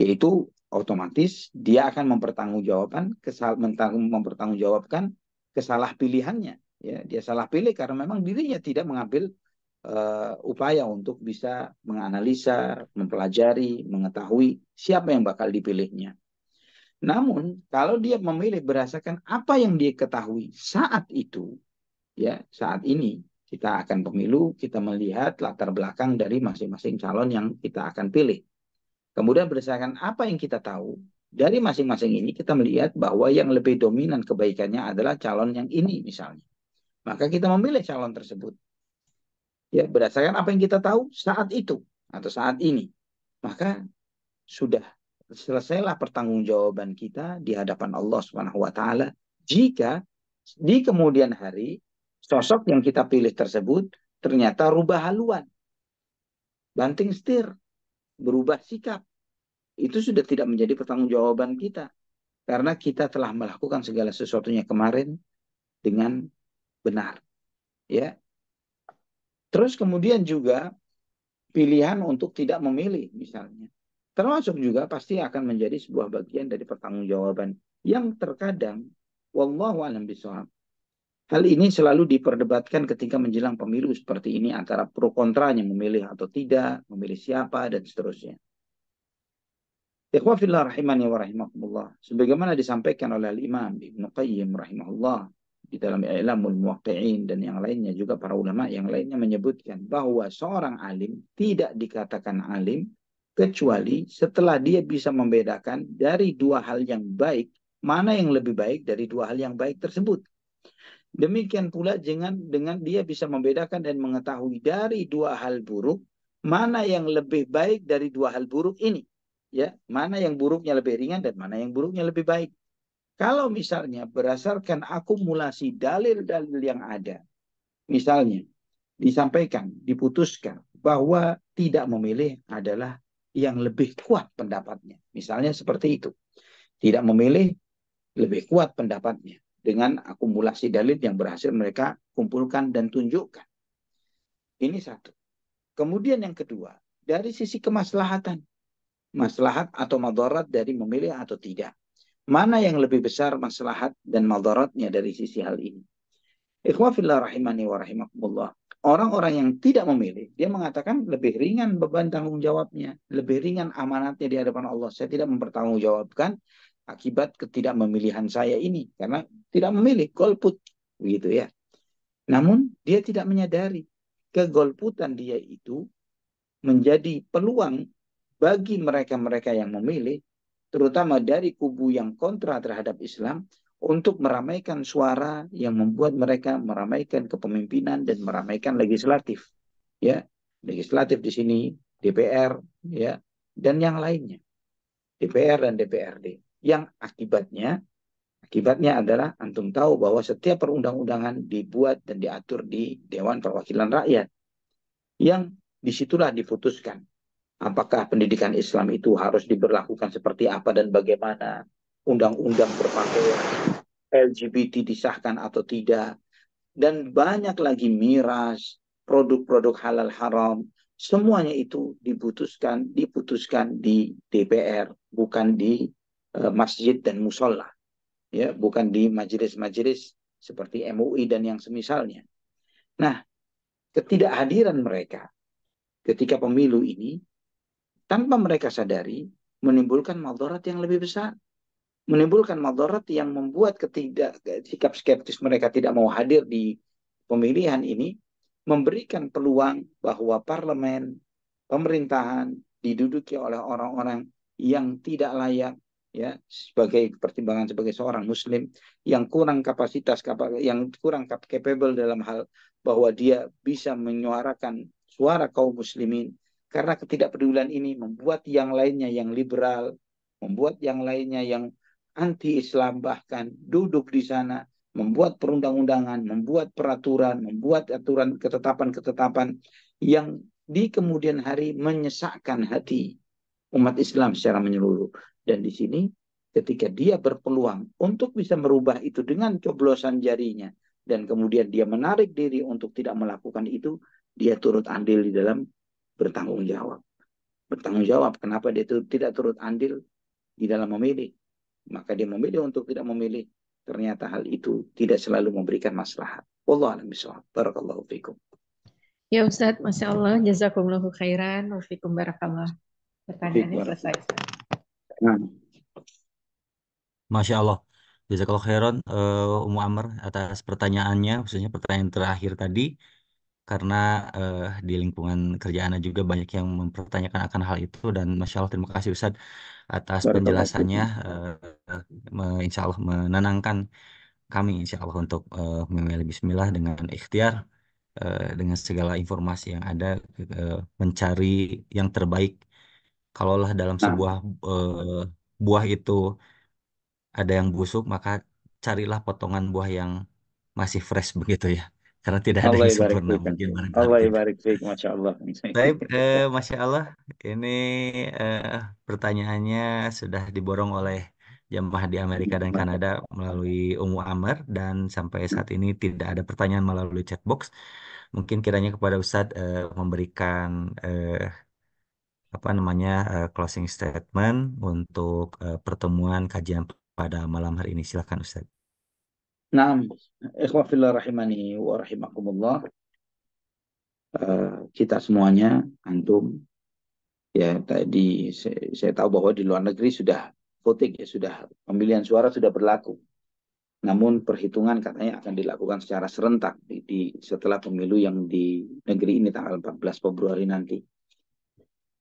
S1: Yaitu otomatis dia akan mempertanggungjawabkan kesalah pilihannya. Ya, dia salah pilih karena memang dirinya tidak mengambil upaya untuk bisa menganalisa, mempelajari, mengetahui siapa yang bakal dipilihnya. Namun kalau dia memilih berdasarkan apa yang dia ketahui saat itu, ya saat ini kita akan pemilu, kita melihat latar belakang dari masing-masing calon yang kita akan pilih. Kemudian berdasarkan apa yang kita tahu, dari masing-masing ini kita melihat bahwa yang lebih dominan kebaikannya adalah calon yang ini misalnya. Maka kita memilih calon tersebut. Ya, berdasarkan apa yang kita tahu saat itu atau saat ini. Maka sudah selesailah pertanggungjawaban kita di hadapan Allah Subhanahu wa taala jika di kemudian hari sosok yang kita pilih tersebut ternyata rubah haluan, banting setir, berubah sikap. Itu sudah tidak menjadi pertanggungjawaban kita. Karena kita telah melakukan segala sesuatunya kemarin dengan benar. Ya. Terus kemudian juga pilihan untuk tidak memilih misalnya. Termasuk juga pasti akan menjadi sebuah bagian dari pertanggungjawaban yang terkadang wallahu a'lam bishawab. Hal ini selalu diperdebatkan ketika menjelang pemilu seperti ini antara pro kontranya memilih atau tidak, memilih siapa dan seterusnya. Ikhwafillah rahimani wa rahimakumullah. Sebagaimana disampaikan oleh Imam Ibnu Qayyim rahimahullah di dalam I'lamul Muwaqqi'in dan yang lainnya juga para ulama yang lainnya menyebutkan bahwa seorang alim tidak dikatakan alim kecuali setelah dia bisa membedakan dari dua hal yang baik, mana yang lebih baik dari dua hal yang baik tersebut. Demikian pula dengan dia bisa membedakan dan mengetahui dari dua hal buruk, mana yang lebih baik dari dua hal buruk ini. Ya, mana yang buruknya lebih ringan dan mana yang buruknya lebih baik. Kalau misalnya berdasarkan akumulasi dalil-dalil yang ada, misalnya disampaikan, diputuskan bahwa tidak memilih adalah yang lebih kuat pendapatnya. Misalnya seperti itu. Tidak memilih, lebih kuat pendapatnya dengan akumulasi dalil yang berhasil mereka kumpulkan dan tunjukkan. Ini satu. Kemudian yang kedua, dari sisi kemaslahatan. Maslahat atau madarat dari memilih atau tidak. Mana yang lebih besar maslahat dan madaratnya dari sisi hal ini? Ikhwafillah rahimani wa rahimakumullah. Orang-orang yang tidak memilih, dia mengatakan lebih ringan beban tanggung jawabnya, lebih ringan amanatnya di hadapan Allah. Saya tidak mempertanggungjawabkan akibat ketidakmemilihan saya ini, karena tidak memilih, golput, begitu ya. Namun dia tidak menyadari kegolputan dia itu menjadi peluang bagi mereka-mereka yang memilih, terutama dari kubu yang kontra terhadap Islam, untuk meramaikan suara yang membuat mereka meramaikan kepemimpinan dan meramaikan legislatif, ya, legislatif di sini DPR, ya, dan yang lainnya, DPR dan DPRD, yang akibatnya adalah antum tahu bahwa setiap perundang-undangan dibuat dan diatur di Dewan Perwakilan Rakyat, yang disitulah diputuskan apakah pendidikan Islam itu harus diberlakukan seperti apa dan bagaimana, undang-undang berpakaian LGBT disahkan atau tidak, dan banyak lagi miras, produk-produk halal haram, semuanya itu diputuskan di DPR, bukan di masjid dan musola, ya, bukan di majelis-majelis seperti MUI dan yang semisalnya. Nah, ketidakhadiran mereka ketika pemilu ini tanpa mereka sadari menimbulkan madarat yang lebih besar. Menimbulkan madarat yang membuat sikap skeptis mereka tidak mau hadir di pemilihan ini, memberikan peluang bahwa parlemen, pemerintahan diduduki oleh orang-orang yang tidak layak, ya, sebagai pertimbangan sebagai seorang muslim, yang kurang kapasitas, yang kurang capable dalam hal bahwa dia bisa menyuarakan suara kaum muslimin. Karena ketidakpedulian ini membuat yang lainnya yang liberal, membuat yang lainnya yang anti-Islam bahkan duduk di sana, membuat perundang-undangan, membuat peraturan, membuat aturan ketetapan-ketetapan yang di kemudian hari menyesakkan hati umat Islam secara menyeluruh. Dan di sini ketika dia berpeluang untuk bisa merubah itu dengan coblosan jarinya, dan kemudian dia menarik diri untuk tidak melakukan itu, dia turut andil di dalam bertanggung jawab. Bertanggung jawab, kenapa dia tidak turut andil di dalam memilih? Maka dia memilih untuk tidak memilih. Ternyata hal itu tidak selalu memberikan maslahat. Wallahu a'lam bishawab. Barakallahu fikum.
S3: Ya Ustadz, Masya Allah, jazakumullahu khairan, wa fikum barakallah. Pertanyaannya selesai.
S1: Nah,
S2: Masya Allah. Jazakallah khairan Ummu Amr atas pertanyaannya, khususnya pertanyaan terakhir tadi. Karena di lingkungan kerja Ana juga banyak yang mempertanyakan akan hal itu, dan Masya Allah terima kasih Ustadz atas
S1: barakallahu
S2: penjelasannya,
S1: fikum.
S2: Insya Allah menenangkan kami Insya Allah untuk memilih Bismillah dengan ikhtiar, dengan segala informasi yang ada, mencari yang terbaik. Kalaulah dalam
S1: Nah,
S2: sebuah buah itu ada yang busuk, maka carilah potongan buah yang masih fresh begitu ya. Karena tidak ada
S1: Allah
S2: yang
S1: ibarik
S2: sempurna
S1: fikum.
S2: mungkin barangkali
S1: Allah
S2: gitu.
S1: ibarik fikum. Masya Allah.
S2: Baik, Masya Allah, ini eh, pertanyaannya sudah diborong oleh jamaah di Amerika dan Kanada melalui Ummu Amr, dan sampai saat ini tidak ada pertanyaan melalui chatbox. Mungkin kiranya kepada Ustadz memberikan apa namanya closing statement untuk pertemuan kajian pada malam hari ini. Silakan Ustadz.
S1: Naam, ikhwafillah rahimani wa rahimakumullah. Kita semuanya, antum, ya, tadi saya tahu bahwa di luar negeri sudah voting, ya, sudah pemilihan suara sudah berlaku. Namun perhitungan katanya akan dilakukan secara serentak setelah pemilu yang di negeri ini tanggal 14 Februari nanti.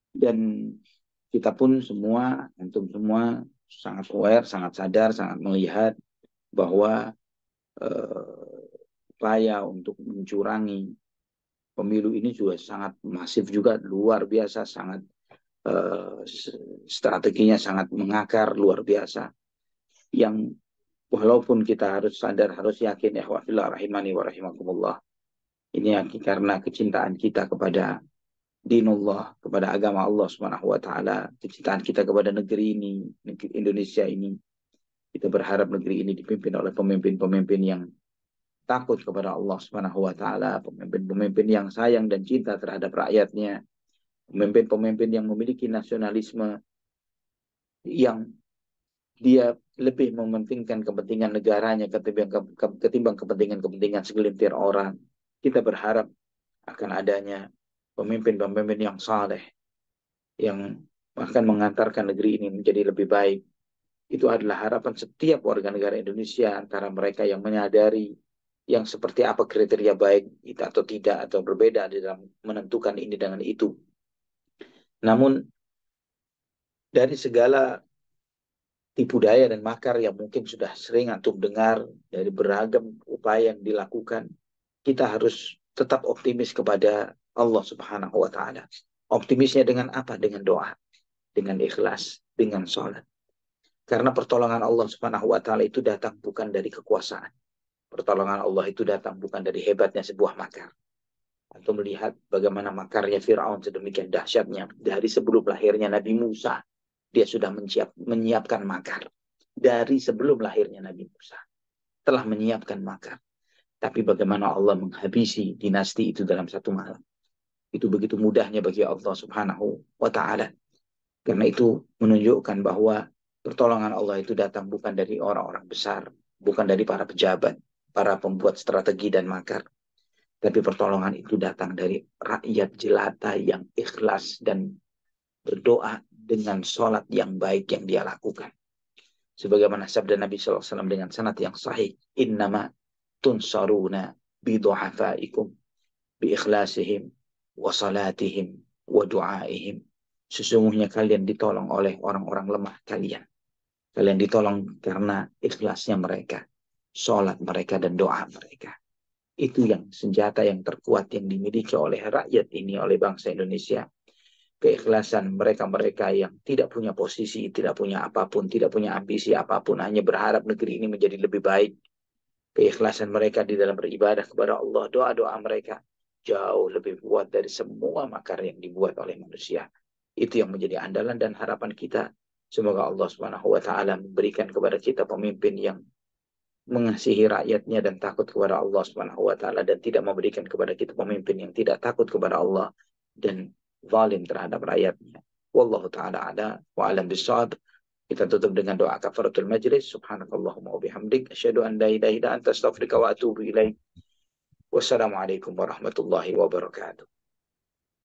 S1: Dan kita pun semua, antum semua sangat aware, sangat sadar, sangat melihat bahwa upaya untuk mencurangi pemilu ini juga sangat masif juga, luar biasa, sangat strateginya sangat mengakar, luar biasa. Yang walaupun kita harus sadar, harus yakin, ya wafillah rahimani wa rahimakumullah, ini karena kecintaan kita kepada dinullah, kepada agama Allah Subhanahu wa taala, kecintaan kita kepada negeri ini, negeri Indonesia ini, Kita berharap negeri ini dipimpin oleh pemimpin-pemimpin yang takut kepada Allah Subhanahu wa taala, pemimpin-pemimpin yang sayang dan cinta terhadap rakyatnya, pemimpin-pemimpin yang memiliki nasionalisme, yang dia lebih mementingkan kepentingan negaranya ketimbang kepentingan segelintir orang. Kita berharap akan adanya pemimpin-pemimpin yang saleh, yang akan mengantarkan negeri ini menjadi lebih baik. Itu adalah harapan setiap warga negara Indonesia, antara mereka yang menyadari yang seperti apa kriteria baik itu atau tidak, atau berbeda di dalam menentukan ini dengan itu. Namun dari segala tipu daya dan makar yang mungkin sudah sering antum dengar, dari beragam upaya yang dilakukan, kita harus tetap optimis kepada Allah Subhanahu wa taala. Optimisnya dengan apa? Dengan doa, dengan ikhlas, dengan sholat. Karena pertolongan Allah Subhanahu wa taala itu datang bukan dari kekuasaan. Pertolongan Allah itu datang bukan dari hebatnya sebuah makar. Antum melihat bagaimana makarnya Firaun sedemikian dahsyatnya. Dari sebelum lahirnya Nabi Musa, dia sudah menyiapkan makar. Dari sebelum lahirnya Nabi Musa telah menyiapkan makar. Tapi bagaimana Allah menghabisi dinasti itu dalam satu malam. Itu begitu mudahnya bagi Allah Subhanahu wa taala. Karena itu menunjukkan bahwa pertolongan Allah itu datang bukan dari orang-orang besar, bukan dari para pejabat, para pembuat strategi dan makar. Tapi pertolongan itu datang dari rakyat jelata yang ikhlas dan berdoa dengan sholat yang baik yang dia lakukan. Sebagaimana sabda Nabi SAW dengan sanad yang sahih, innama tunsaruna bidu'afaikum biikhlasihim wa salatihim wa du'aihim. Sesungguhnya kalian ditolong oleh orang-orang lemah kalian. Kalian ditolong karena ikhlasnya mereka, sholat mereka dan doa mereka. Itu yang senjata yang terkuat yang dimiliki oleh rakyat ini, oleh bangsa Indonesia. Keikhlasan mereka-mereka yang tidak punya posisi, tidak punya apapun, tidak punya ambisi apapun, hanya berharap negeri ini menjadi lebih baik. Keikhlasan mereka di dalam beribadah kepada Allah, doa-doa mereka jauh lebih kuat dari semua makar yang dibuat oleh manusia. Itu yang menjadi andalan dan harapan kita. Semoga Allah Subhanahu wa taala memberikan kepada kita pemimpin yang mengasihi rakyatnya dan takut kepada Allah Subhanahu wa taala, dan tidak memberikan kepada kita pemimpin yang tidak takut kepada Allah dan zalim terhadap rakyatnya. Wallahu taala ala wa alam bisawab. Kita tutup dengan doa kafaratul majlis. Subhanakallahumma wa bihamdik asyhadu an la ilaha illa anta astaghfiruka wa atubu ilaik. Wassalamualaikum warahmatullahi wabarakatuh.